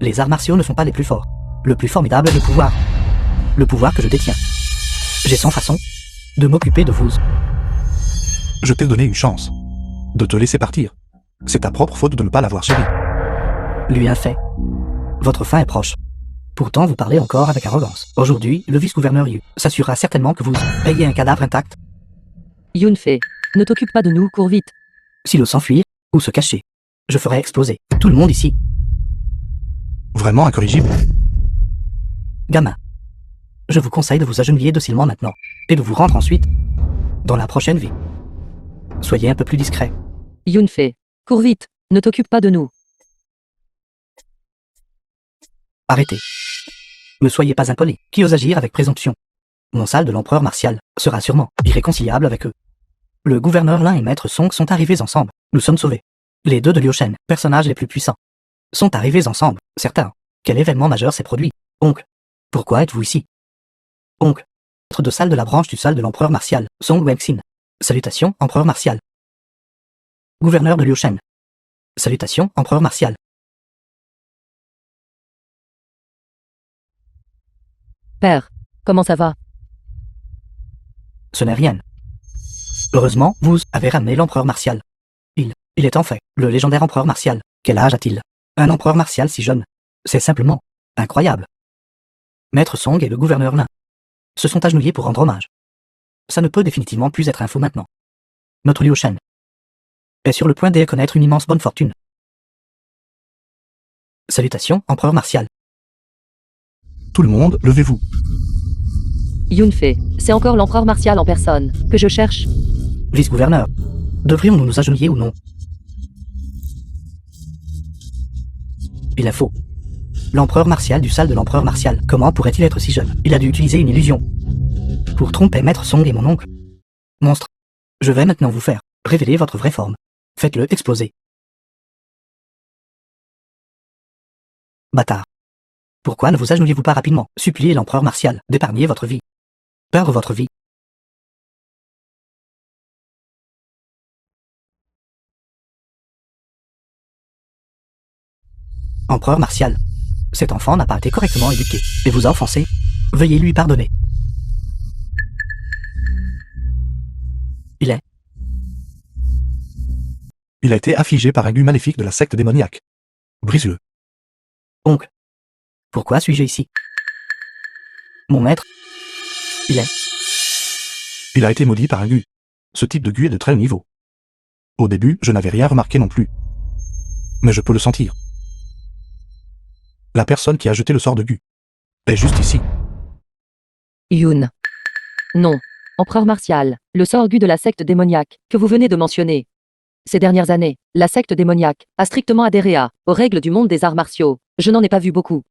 les arts martiaux ne sont pas les plus forts. Le plus formidable est le pouvoir. Le pouvoir que je détiens. J'ai 100 façons de m'occuper de vous. Je t'ai donné une chance. De te laisser partir. C'est ta propre faute de ne pas l'avoir chéri. Lui a fait. Votre fin est proche. Pourtant, vous parlez encore avec arrogance. Aujourd'hui, le vice-gouverneur Yu s'assurera certainement que vous ayez un cadavre intact. Yunfei, ne t'occupe pas de nous, cours vite. S'il ose s'enfuir ou se cacher, je ferai exploser tout le monde ici. Vraiment incorrigible. Gamin, je vous conseille de vous agenouiller docilement maintenant et de vous rendre ensuite dans la prochaine vie. Soyez un peu plus discret. Yunfei, cours vite, ne t'occupe pas de nous. Arrêtez. Ne soyez pas impoli, qui ose agir avec présomption. Mon salle de l'empereur martial sera sûrement irréconciliable avec eux. Le gouverneur Lin et Maître Song sont arrivés ensemble. Nous sommes sauvés. Les deux de Liu Shen, personnages les plus puissants, sont arrivés ensemble. Certains. Quel événement majeur s'est produit? Oncle, pourquoi êtes-vous ici? Oncle, maître de salle de la branche du salle de l'empereur martial, Song Wengxin. Salutations, empereur martial. Gouverneur de Liu Shen. Salutations, empereur martial. Père, comment ça va? Ce n'est rien. Heureusement, vous avez ramené l'empereur martial. Il est en fait le légendaire empereur martial. Quel âge a-t-il? Un empereur martial si jeune. C'est simplement incroyable. Maître Song et le gouverneur Lin se sont agenouillés pour rendre hommage. Ça ne peut définitivement plus être un faux maintenant. Notre Liu Shen est sur le point de connaître une immense bonne fortune. Salutations, empereur martial. Tout le monde, levez-vous. Yunfei, c'est encore l'empereur martial en personne que je cherche. Vice-gouverneur, devrions-nous nous agenouiller ou non? Il est faux. L'empereur martial du salle de l'empereur martial, comment pourrait-il être si jeune? Il a dû utiliser une illusion pour tromper Maître Song et mon oncle. Monstre, je vais maintenant vous faire révéler votre vraie forme. Faites-le exploser. Bâtard. Pourquoi ne vous agenouillez-vous pas rapidement? Suppliez l'empereur martial d'épargner votre vie. Perdre votre vie. Empereur martial, cet enfant n'a pas été correctement éduqué et vous a offensé. Veuillez lui pardonner. Il a été affligé par un gu maléfique de la secte démoniaque. Brise-le. Oncle, pourquoi suis-je ici? Mon maître, Il a été maudit par un gu. Ce type de gu est de très haut niveau. Au début, je n'avais rien remarqué non plus. Mais je peux le sentir. La personne qui a jeté le sort de gu est juste ici. Yun. Non. Empereur martial, le sort gu de la secte démoniaque que vous venez de mentionner. Ces dernières années, la secte démoniaque a strictement adhéré aux règles du monde des arts martiaux. Je n'en ai pas vu beaucoup.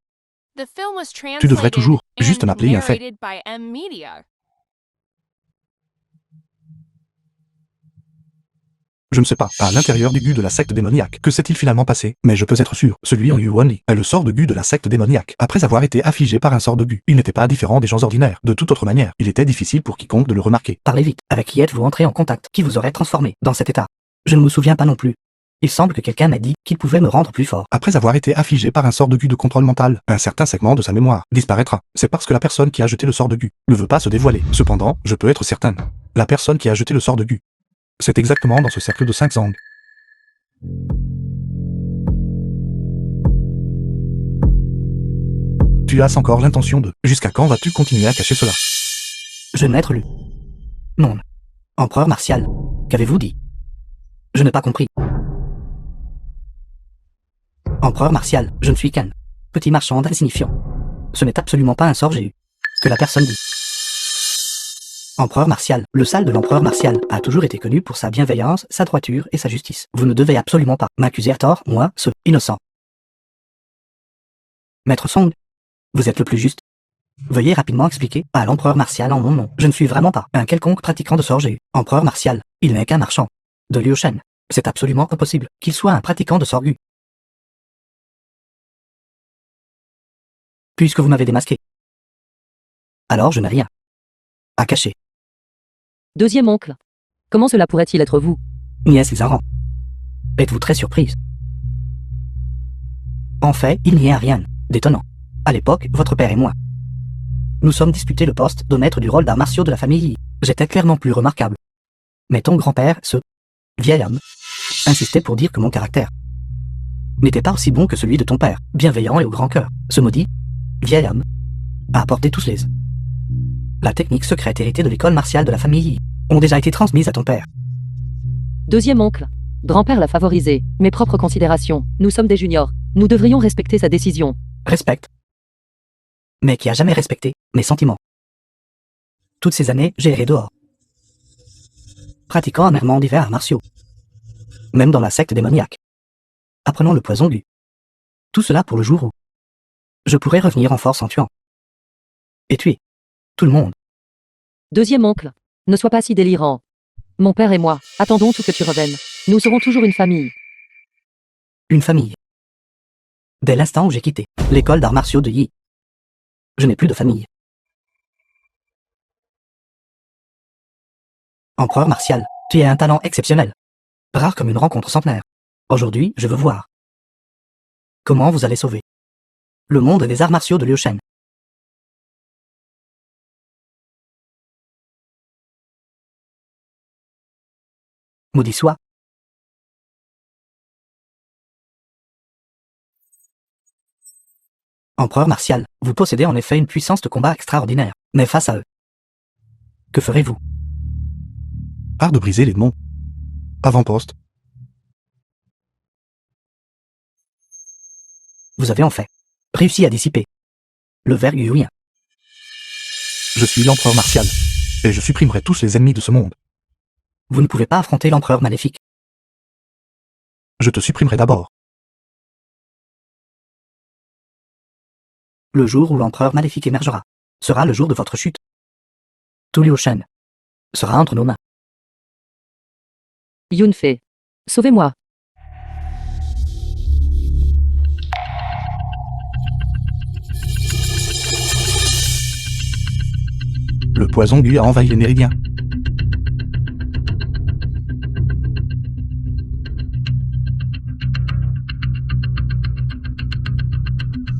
Tu devrais toujours juste m'appeler un fait. Je ne sais pas, à l'intérieur du gu de la secte démoniaque, que s'est-il finalement passé? Mais je peux être sûr, celui en Yuan-Li est le sort de gu de la secte démoniaque. Après avoir été affligé par un sort de gu, il n'était pas différent des gens ordinaires. De toute autre manière, il était difficile pour quiconque de le remarquer. parlez vite. Avec qui êtes-vous entré en contact qui vous aurait transformé dans cet état? Je ne me souviens pas non plus. Il semble que quelqu'un m'a dit qu'il pouvait me rendre plus fort. Après avoir été affligé par un sort de gu de contrôle mental, un certain segment de sa mémoire disparaîtra. C'est parce que la personne qui a jeté le sort de gu ne veut pas se dévoiler. Cependant, je peux être certain. La personne qui a jeté le sort de gu, c'est exactement dans ce cercle de 5 angles. Tu as encore l'intention de... Jusqu'à quand vas-tu continuer à cacher cela? Je maître Lu. Non. Empereur martial. Qu'avez-vous dit? Je n'ai pas compris. Empereur martial, je ne suis qu'un petit marchand insignifiant. Ce n'est absolument pas un sort j'ai eu. Que la personne dit. Empereur martial, le salle de l'empereur martial a toujours été connu pour sa bienveillance, sa droiture et sa justice. Vous ne devez absolument pas m'accuser à tort, moi, ce innocent. Maître Song, vous êtes le plus juste. Veuillez rapidement expliquer à l'empereur martial en mon nom. Je ne suis vraiment pas un quelconque pratiquant de sorge. Empereur martial, il n'est qu'un marchand de Liu Shen. C'est absolument impossible qu'il soit un pratiquant de sorgu. Puisque vous m'avez démasqué. Alors je n'ai rien à cacher. Deuxième oncle. Comment cela pourrait-il être vous? Nièce Zaran. Êtes-vous très surprise? En fait, il n'y a rien d'étonnant. À l'époque, votre père et moi, nous sommes disputés le poste de maître du rôle d'arts martiaux de la famille Yi. J'étais clairement plus remarquable. Mais ton grand-père, ce vieil homme, insistait pour dire que mon caractère n'était pas aussi bon que celui de ton père, bienveillant et au grand cœur. Ce maudit vieil homme a apporté tous les la technique secrète héritée de l'école martiale de la famille Yi ont déjà été transmises à ton père. Deuxième oncle. Grand-père l'a favorisé. Mes propres considérations. Nous sommes des juniors. Nous devrions respecter sa décision. Respecte. Mais qui a jamais respecté mes sentiments. Toutes ces années, j'ai erré dehors, pratiquant amèrement divers arts martiaux, même dans la secte démoniaque, apprenant le poison du. Tout cela pour le jour où je pourrais revenir en force en tuant et tuer tout le monde. Deuxième oncle. Ne sois pas si délirant. Mon père et moi, attendons tout que tu reviennes. Nous serons toujours une famille. Une famille. Dès l'instant où j'ai quitté l'école d'arts martiaux de Yi, je n'ai plus de famille. Empereur martial, tu as un talent exceptionnel. Rare comme une rencontre centenaire. Aujourd'hui, je veux voir comment vous allez sauver le monde des arts martiaux de Liu Shen. Maudit soit. Empereur martial, vous possédez en effet une puissance de combat extraordinaire. Mais face à eux, que ferez-vous? Art de briser les démons. Avant-poste. Vous avez en fait réussi à dissiper le ver yuyen. Je suis l'empereur martial. Et je supprimerai tous les ennemis de ce monde. Vous ne pouvez pas affronter l'empereur maléfique. Je te supprimerai d'abord. Le jour où l'empereur maléfique émergera sera le jour de votre chute. Tout Liu Shen sera entre nos mains. Yunfei. Sauvez-moi. Le poison Gu a envahi les méridiens.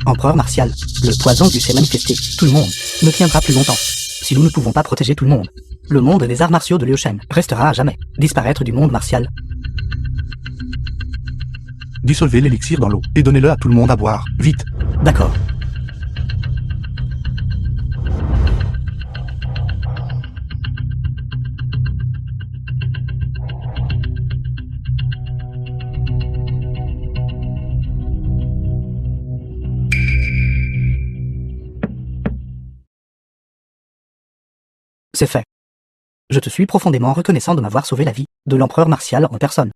Empereur martial, le poison du s'est manifesté. Tout le monde ne tiendra plus longtemps. Si nous ne pouvons pas protéger tout le monde des arts martiaux de Liu Shen restera à jamais disparaître du monde martial. Dissolvez l'élixir dans l'eau et donnez-le à tout le monde à boire. Vite. D'accord. C'est fait. Je te suis profondément reconnaissant de m'avoir sauvé la vie de l'empereur martial en personne.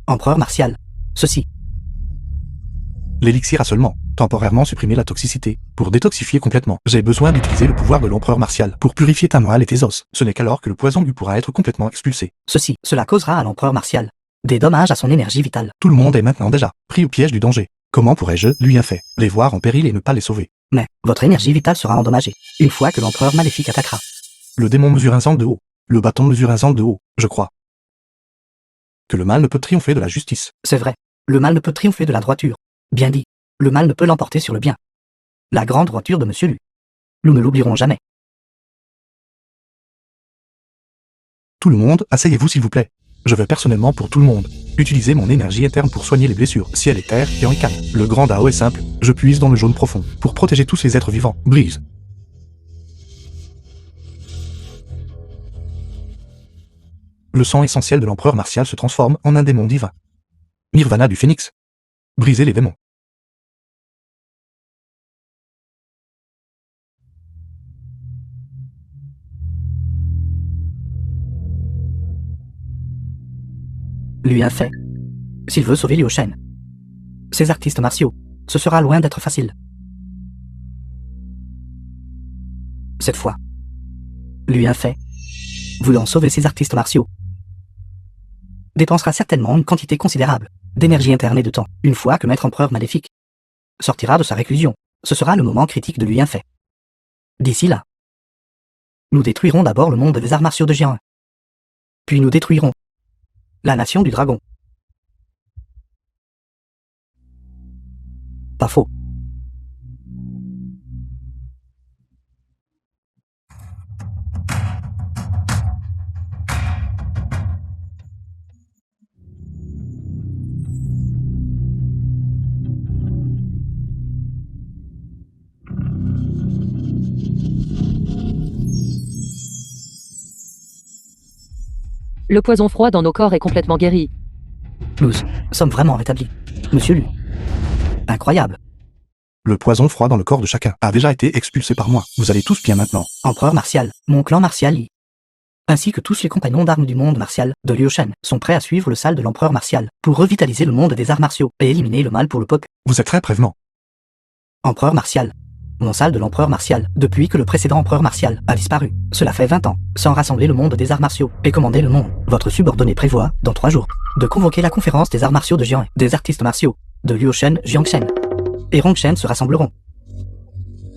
Empereur martial, ceci. L'élixir a seulement temporairement supprimé la toxicité. Pour détoxifier complètement, j'ai besoin d'utiliser le pouvoir de l'empereur martial pour purifier ta moelle et tes os. Ce n'est qu'alors que le poison Gu pourra être complètement expulsé. Cela causera à l'empereur martial des dommages à son énergie vitale. Tout le monde est maintenant déjà pris au piège du danger. Comment pourrais-je, lui fait, les voir en péril et ne pas les sauver? Mais votre énergie vitale sera endommagée une fois que l'empereur maléfique attaquera. Le démon mesure un sang de haut. Le bâton mesure un sang de haut, je crois. Que le mal ne peut triompher de la justice. C'est vrai, le mal ne peut triompher de la droiture. Bien dit, le mal ne peut l'emporter sur le bien. La grande droiture de Monsieur Lu. Nous ne l'oublierons jamais. Tout le monde, asseyez-vous s'il vous plaît. Je vais personnellement pour tout le monde utiliser mon énergie interne pour soigner les blessures, ciel et terre, et en calme. Le grand Dao est simple, je puise dans le jaune profond, pour protéger tous ces êtres vivants. Brise. Le sang essentiel de l'empereur martial se transforme en un démon divin. Nirvana du phénix. Brisez les démons. Lui a fait. S'il veut sauver Liu Shen, ces artistes martiaux ce sera loin d'être facile. Cette fois, lui a fait, voulant sauver ses artistes martiaux, dépensera certainement une quantité considérable d'énergie interne et de temps. Une fois que Maître Empereur Maléfique sortira de sa réclusion, ce sera le moment critique de lui un fait. D'ici là, nous détruirons d'abord le monde des arts martiaux de Géant. Puis nous détruirons la nation du dragon. Pas faux. Le poison froid dans nos corps est complètement guéri. Nous sommes vraiment rétablis. Monsieur Lu. Incroyable. Le poison froid dans le corps de chacun a déjà été expulsé par moi. Vous allez tous bien maintenant. Empereur martial, mon clan martial y, ainsi que tous les compagnons d'armes du monde martial de Liu Shen, sont prêts à suivre le sal de l'empereur martial pour revitaliser le monde des arts martiaux et éliminer le mal pour le peuple. Vous êtes très prévenant. Empereur martial. Mon sal de l'empereur martial, depuis que le précédent empereur martial a disparu. Cela fait 20 ans, sans rassembler le monde des arts martiaux et commander le monde. Votre subordonné prévoit, dans 3 jours, de convoquer la conférence des arts martiaux de Jiang, des artistes martiaux, de Liu Shen, Jiangshen et Rongshen se rassembleront.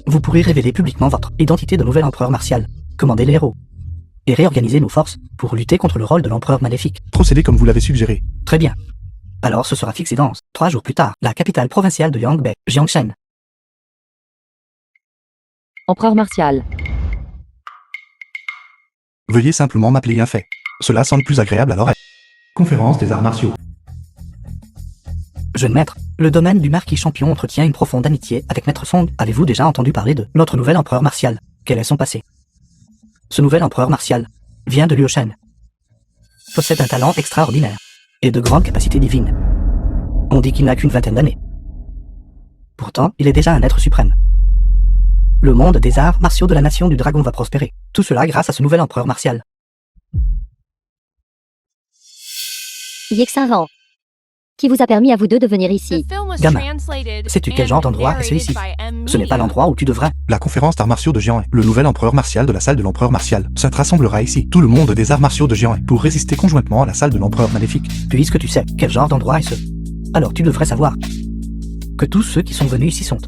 Vous pourrez révéler publiquement votre identité de nouvel empereur martial, commander les héros, et réorganiser nos forces pour lutter contre le rôle de l'empereur maléfique. Procédez comme vous l'avez suggéré. Très bien. Alors ce sera fixé dans 3 jours plus tard, la capitale provinciale de Yangbei, Jiangshen. Empereur martial. Veuillez simplement m'appeler un fait. Cela semble plus agréable à l'oreille. Conférence des arts martiaux. Jeune maître, le domaine du marquis champion entretient une profonde amitié avec Maître Song. Avez-vous déjà entendu parler de notre nouvel empereur martial? Quel est son passé? Ce nouvel empereur martial vient de Liu Shen. Possède un talent extraordinaire et de grandes capacités divines. On dit qu'il n'a qu'une vingtaine d'années. Pourtant, il est déjà un être suprême. Le monde des arts martiaux de la nation du dragon va prospérer. Tout cela grâce à ce nouvel empereur martial. Yexinvan. Qui vous a permis à vous deux de venir ici? Gamin, sais-tu quel genre d'endroit est celui-ci? Ce n'est pas l'endroit où tu devrais. La conférence d'arts martiaux de Jiang, le nouvel empereur martial de la salle de l'empereur martial, se rassemblera ici. Tout le monde des arts martiaux de Jiang pour résister conjointement à la salle de l'empereur maléfique. Puisque tu sais quel genre d'endroit est-ce, alors tu devrais savoir que tous ceux qui sont venus ici sont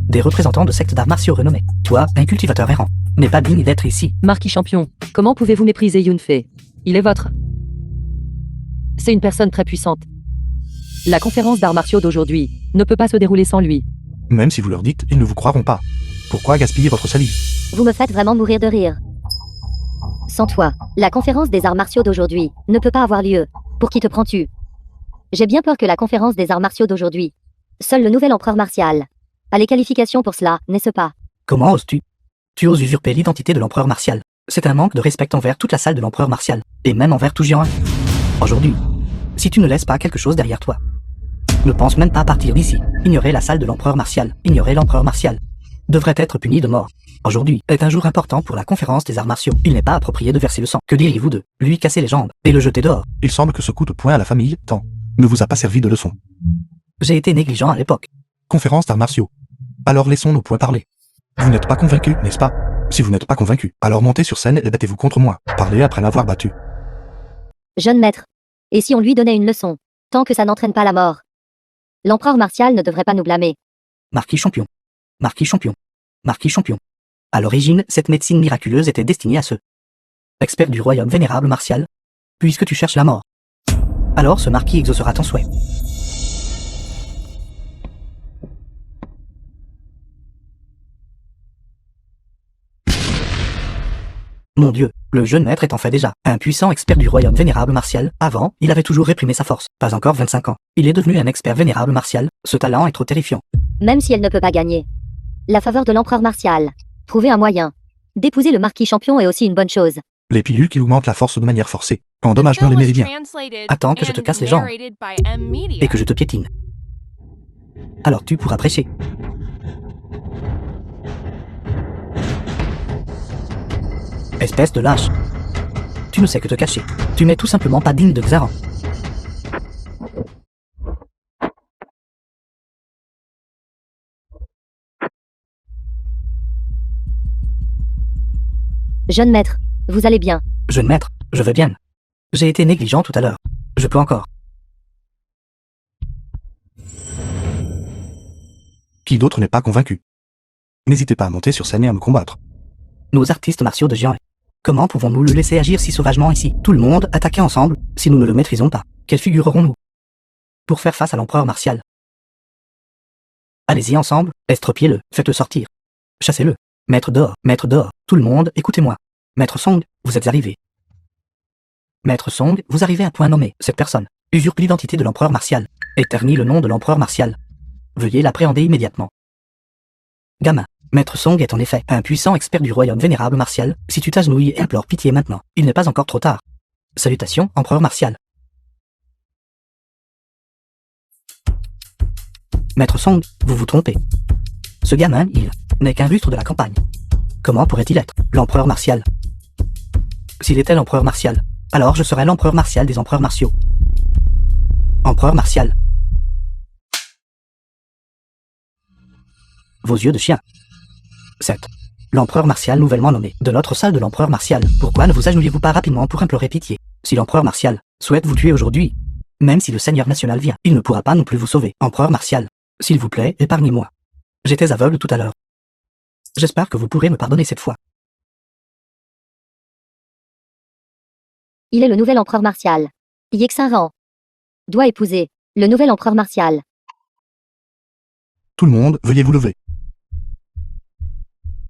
des représentants de sectes d'arts martiaux renommés. Toi, un cultivateur errant, n'est pas digne d'être ici. Marquis champion, comment pouvez-vous mépriser Yunfei? Il est votre. C'est une personne très puissante. La conférence d'arts martiaux d'aujourd'hui ne peut pas se dérouler sans lui. Même si vous leur dites, ils ne vous croiront pas. Pourquoi gaspiller votre salive? Vous me faites vraiment mourir de rire. Sans toi, la conférence des arts martiaux d'aujourd'hui ne peut pas avoir lieu. Pour qui te prends-tu? J'ai bien peur que la conférence des arts martiaux d'aujourd'hui, seul le nouvel empereur martial a les qualifications pour cela, n'est-ce pas? Comment oses-tu? Tu oses usurper l'identité de l'empereur martial. C'est un manque de respect envers toute la salle de l'empereur martial, et même envers tout Jiang. Aujourd'hui, si tu ne laisses pas quelque chose derrière toi, ne pense même pas partir d'ici. Ignorer la salle de l'empereur martial, ignorer l'empereur martial, devrait être puni de mort. Aujourd'hui est un jour important pour la conférence des arts martiaux. Il n'est pas approprié de verser le sang. Que diriez-vous de lui casser les jambes et le jeter dehors? Il semble que ce coup de poing à la famille, tant, ne vous a pas servi de leçon. J'ai été négligent à l'époque. Conférence d'arts martiaux. Alors laissons nos poings parler. Vous n'êtes pas convaincu, n'est-ce pas? Si vous n'êtes pas convaincu, alors montez sur scène et battez-vous contre moi. Parlez après l'avoir battu. Jeune maître. Et si on lui donnait une leçon, tant que ça n'entraîne pas la mort? L'empereur martial ne devrait pas nous blâmer. Marquis champion. Marquis champion. Marquis champion. À l'origine, cette médecine miraculeuse était destinée à ceux expert du royaume vénérable martial, puisque tu cherches la mort. Alors ce marquis exaucera ton souhait. Mon Dieu, le jeune maître est en fait déjà un puissant expert du royaume vénérable martial. Avant, il avait toujours réprimé sa force. Pas encore 25 ans. Il est devenu un expert vénérable martial. Ce talent est trop terrifiant. Même si elle ne peut pas gagner la faveur de l'empereur martial, trouver un moyen d'épouser le marquis champion est aussi une bonne chose. Les pilules qui augmentent la force de manière forcée endommagent les méridiens. Attends que je te casse les jambes et que je te piétine. Alors tu pourras prêcher. Espèce de lâche. Tu ne sais que te cacher. Tu n'es tout simplement pas digne de Xaran. Jeune maître, vous allez bien. Jeune maître, je vais bien. J'ai été négligent tout à l'heure. Je peux encore. Qui d'autre n'est pas convaincu? N'hésitez pas à monter sur scène et à me combattre. Nos artistes martiaux de géant. Comment pouvons-nous le laisser agir si sauvagement ici? Tout le monde attaquer ensemble, si nous ne le maîtrisons pas. Quelle figure aurons-nous pour faire face à l'empereur martial? Allez-y ensemble, estropiez-le, faites-le sortir. Chassez-le. Maître dehors, tout le monde, écoutez-moi. Maître Song, vous êtes arrivé. Maître Song, vous arrivez à point nommé. Cette personne usurpe l'identité de l'empereur martial et ternit le nom de l'empereur martial. Veuillez l'appréhender immédiatement. Gamin, Maître Song est en effet un puissant expert du royaume vénérable martial. Si tu t'agenouilles et implores pitié maintenant, il n'est pas encore trop tard. Salutations, empereur martial. Maître Song, vous vous trompez. Ce gamin, il n'est qu'un rustre de la campagne. Comment pourrait-il être l'empereur martial? S'il était l'empereur martial, alors je serais l'empereur martial des empereurs martiaux. Empereur martial. Vos yeux de chien. 7. L'empereur martial nouvellement nommé. De notre salle de l'empereur martial. Pourquoi ne vous agenouillez-vous pas rapidement pour implorer pitié? Si l'empereur martial souhaite vous tuer aujourd'hui, même si le seigneur national vient, il ne pourra pas non plus vous sauver. Empereur martial, s'il vous plaît, épargnez-moi. J'étais aveugle tout à l'heure. J'espère que vous pourrez me pardonner cette fois. Il est le nouvel empereur martial. Yexin doit épouser le nouvel empereur martial. Tout le monde, veuillez vous lever.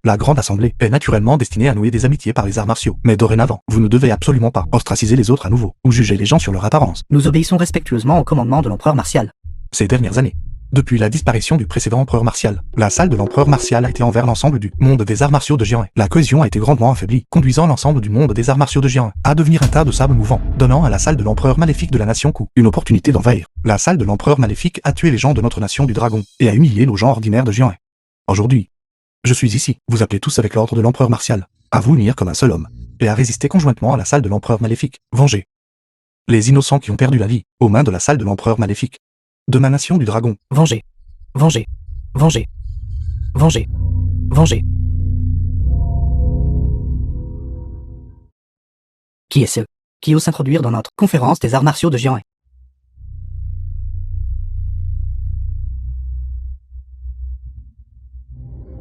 La grande assemblée est naturellement destinée à nouer des amitiés par les arts martiaux. Mais dorénavant, vous ne devez absolument pas ostraciser les autres à nouveau, ou juger les gens sur leur apparence. Nous obéissons respectueusement au commandement de l'empereur martial. Ces dernières années, depuis la disparition du précédent empereur martial, la salle de l'empereur martial a été envers l'ensemble du monde des arts martiaux de Jian. La cohésion a été grandement affaiblie, conduisant l'ensemble du monde des arts martiaux de Jian à devenir un tas de sable mouvant, donnant à la salle de l'empereur maléfique de la nation Ku une opportunité d'envahir. La salle de l'empereur maléfique a tué les gens de notre nation du dragon, et a humilié nos gens ordinaires de Jian. Aujourd'hui, je suis ici, vous appelez tous avec l'ordre de l'empereur martial, à vous unir comme un seul homme, et à résister conjointement à la salle de l'empereur maléfique. Vengez les innocents qui ont perdu la vie, aux mains de la salle de l'empereur maléfique. De ma nation du dragon. Vengez. Vengez. Vengez. Vengez. Vengez. Qui est ce qui ose s'introduire dans notre conférence des arts martiaux de Jian?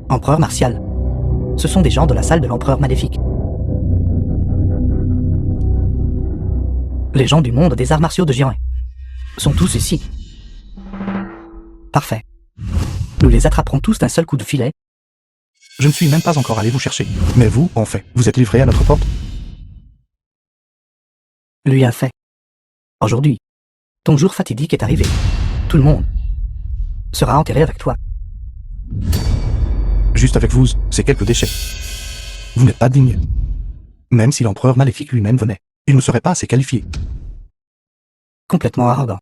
Empereur martial. Ce sont des gens de la salle de l'empereur maléfique. Les gens du monde des arts martiaux de Jian sont tous ici. Parfait. Nous les attraperons tous d'un seul coup de filet. Je ne suis même pas encore allé vous chercher. Mais vous, en fait, vous êtes livré à notre porte. Lui a fait. Aujourd'hui, ton jour fatidique est arrivé. Tout le monde sera enterré avec toi. Juste avec vous, c'est quelques déchets. Vous n'êtes pas digne. Même si l'empereur maléfique lui-même venait, il ne serait pas assez qualifié. Complètement arrogant.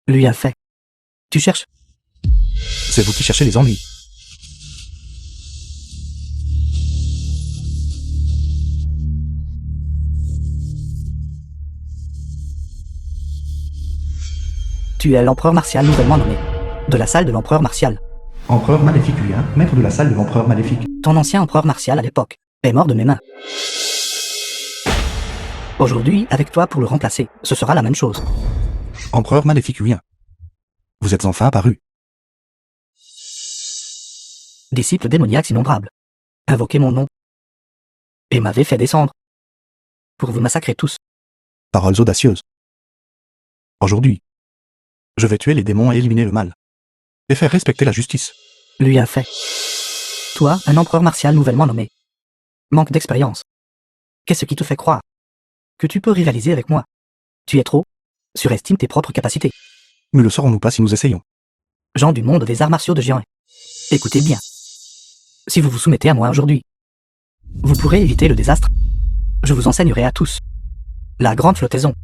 Lui a fait. Tu cherches? C'est vous qui cherchez les ennuis. Tu es l'empereur martial nouvellement nommé. De la salle de l'empereur martial. Empereur maléfique lui, maître de la salle de l'empereur maléfique. Ton ancien empereur martial à l'époque est mort de mes mains. Aujourd'hui, avec toi pour le remplacer, ce sera la même chose. Empereur maléfique lui. Vous êtes enfin apparu. Disciples démoniaques innombrables. Invoquez mon nom. Et m'avez fait descendre. Pour vous massacrer tous. Paroles audacieuses. Aujourd'hui, je vais tuer les démons et éliminer le mal. Et faire respecter la justice. Lui a fait. Toi, un empereur martial nouvellement nommé. Manque d'expérience. Qu'est-ce qui te fait croire que tu peux rivaliser avec moi? Tu es trop. Surestime tes propres capacités. Ne le saurons-nous pas si nous essayons? Gens du monde des arts martiaux de Jian. Écoutez bien. Si vous vous soumettez à moi aujourd'hui, vous pourrez éviter le désastre. Je vous enseignerai à tous la grande flottaison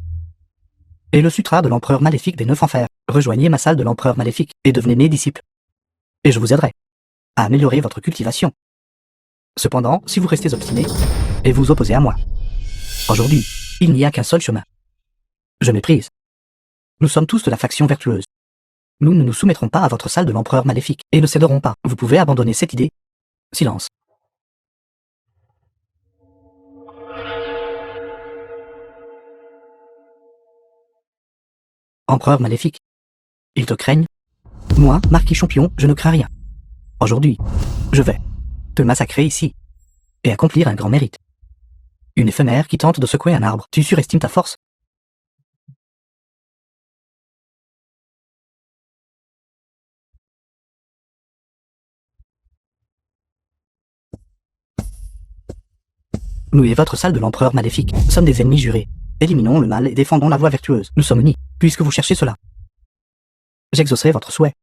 et le sutra de l'empereur maléfique des 9 enfers. Rejoignez ma salle de l'empereur maléfique et devenez mes disciples. Et je vous aiderai à améliorer votre cultivation. Cependant, si vous restez obstiné et vous opposez à moi, aujourd'hui, il n'y a qu'un seul chemin. Je méprise. Nous sommes tous de la faction vertueuse. Nous ne nous soumettrons pas à votre salle de l'empereur maléfique, et ne céderons pas. Vous pouvez abandonner cette idée. Silence. Empereur maléfique. Ils te craignent? Moi, Marquis Champion, je ne crains rien. Aujourd'hui, je vais te massacrer ici, et accomplir un grand mérite. Une éphémère qui tente de secouer un arbre. Tu surestimes ta force? Nous et votre salle de l'empereur maléfique sommes des ennemis jurés. Éliminons le mal et défendons la voie vertueuse. Nous sommes unis, puisque vous cherchez cela. J'exaucerai votre souhait.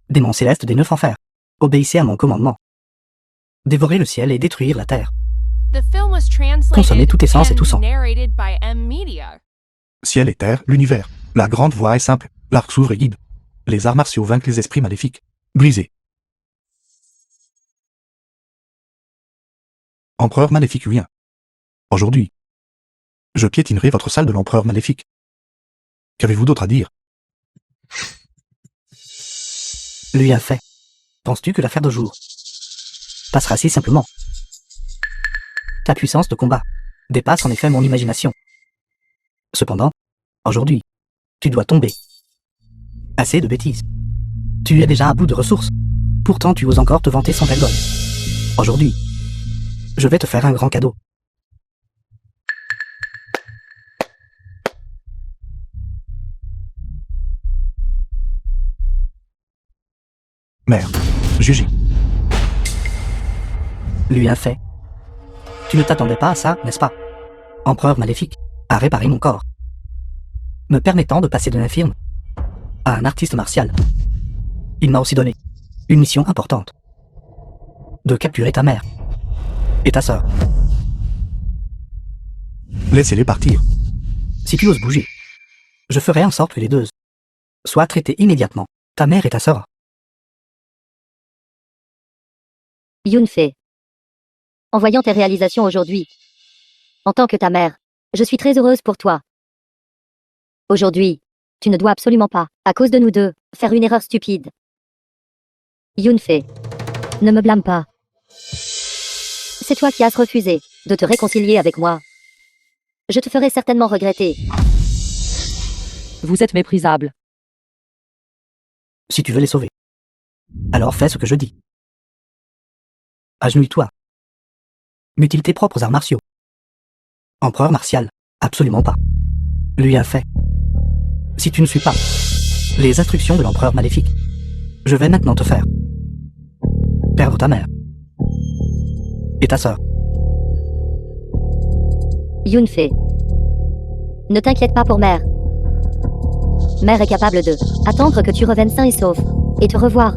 Démons célestes des 9 enfers, obéissez à mon commandement. Dévorer le ciel et détruire la terre. Consommez tout essence et tout sang. Ciel et terre, l'univers. La grande voie est simple, l'arc s'ouvre et guide. Les arts martiaux vainquent les esprits maléfiques. Brisez. Empereur maléfique rien. Aujourd'hui, je piétinerai votre salle de l'empereur maléfique. Qu'avez-vous d'autre à dire? Lui a fait. Penses-tu que l'affaire de jour passera si simplement? Ta puissance de combat dépasse en effet mon imagination. Cependant, aujourd'hui, tu dois tomber. Assez de bêtises. Tu es déjà à bout de ressources. Pourtant tu oses encore te vanter sans vergogne. Aujourd'hui, je vais te faire un grand cadeau. Mère. Jugi. Lui a fait. Tu ne t'attendais pas à ça, n'est-ce pas? Empereur maléfique a réparé mon corps, me permettant de passer de l'infirme à un artiste martial. Il m'a aussi donné une mission importante. De capturer ta mère et ta sœur. Laissez-les partir. Si tu oses bouger, je ferai en sorte que les deux soient traités immédiatement, ta mère et ta sœur. Yunfei. En voyant tes réalisations aujourd'hui, en tant que ta mère, je suis très heureuse pour toi. Aujourd'hui, tu ne dois absolument pas, à cause de nous deux, faire une erreur stupide. Yunfei. Ne me blâme pas. C'est toi qui as refusé de te réconcilier avec moi. Je te ferai certainement regretter. Vous êtes méprisable. Si tu veux les sauver, alors fais ce que je dis. Agenouille-toi. Mutile tes propres arts martiaux. Empereur martial, absolument pas. Lui a fait. Si tu ne suis pas les instructions de l'empereur maléfique, je vais maintenant te faire perdre ta mère et ta sœur. Yunfei. Ne t'inquiète pas pour mère. Mère est capable de attendre que tu reviennes sain et sauf, et te revoir.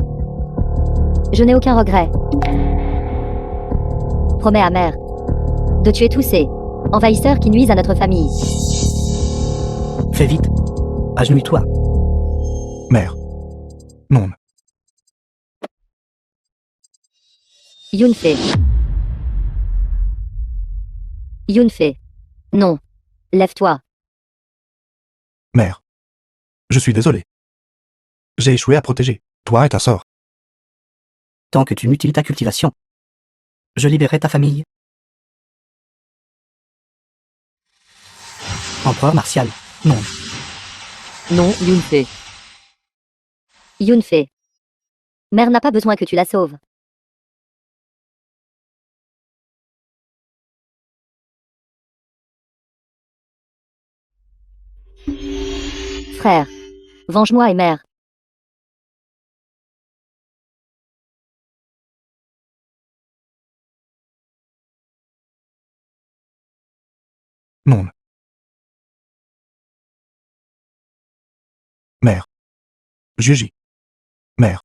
Je n'ai aucun regret. Promets à mère de tuer tous ces envahisseurs qui nuisent à notre famille. Fais vite. Agenouille-toi. Mère. Non. Yunfei. Yunfei. Non. Lève-toi. Mère. Je suis désolé. J'ai échoué à protéger toi et ta sœur. Tant que tu mutiles ta cultivation, je libérerai ta famille. Empereur martial, non. Non, Yunfei. Yunfei. Mère n'a pas besoin que tu la sauves. Frère. Venge-moi et mère. Non. Mère. Jugi. Mère.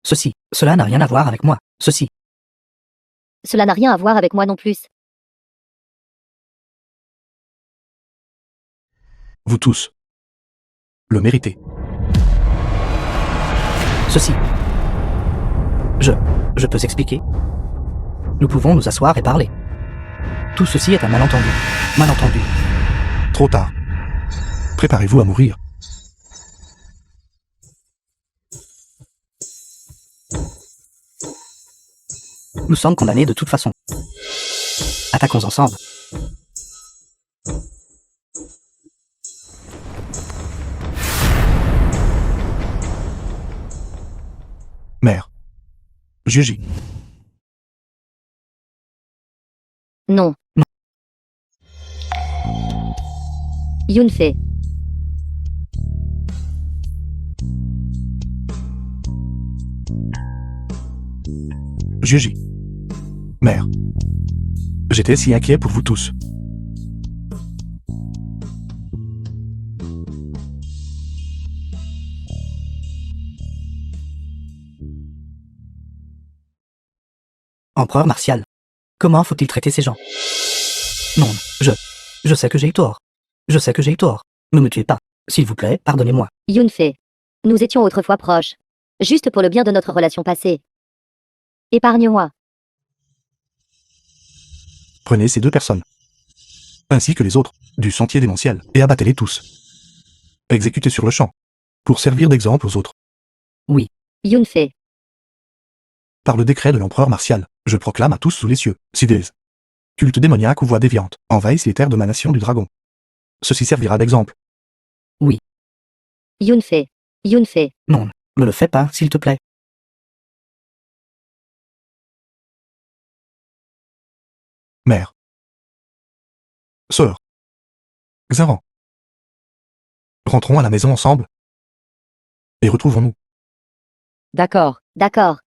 Cela n'a rien à voir avec moi. Cela n'a rien à voir avec moi non plus. Vous tous. Le méritez. Je peux s'expliquer. Nous pouvons nous asseoir et parler. Tout ceci est un malentendu. Malentendu. Trop tard. Préparez-vous à mourir. Nous sommes condamnés de toute façon. Attaquons ensemble. Mère. Juji. Non. Non. Yunfei. Juji. Mère. J'étais si inquiet pour vous tous. Empereur Martial. Comment faut-il traiter ces gens? Non, je sais que j'ai eu tort. Je sais que j'ai eu tort. Ne me tuez pas. S'il vous plaît, pardonnez-moi. Yunfei. Nous étions autrefois proches. Juste pour le bien de notre relation passée. Épargne-moi. Prenez ces deux personnes, ainsi que les autres, du sentier démentiel, et abattez-les tous. Exécutez sur le champ, pour servir d'exemple aux autres. Yunfei. Par le décret de l'empereur Martial, je proclame à tous sous les cieux, Sidés. Culte démoniaque ou voix déviante, envahissent les terres de ma nation du dragon. Ceci servira d'exemple. Yunfei. Yunfei. Non, ne le fais pas, s'il te plaît. Mère. Sœur. Xaran. Rentrons à la maison ensemble. Et retrouvons-nous. D'accord. D'accord.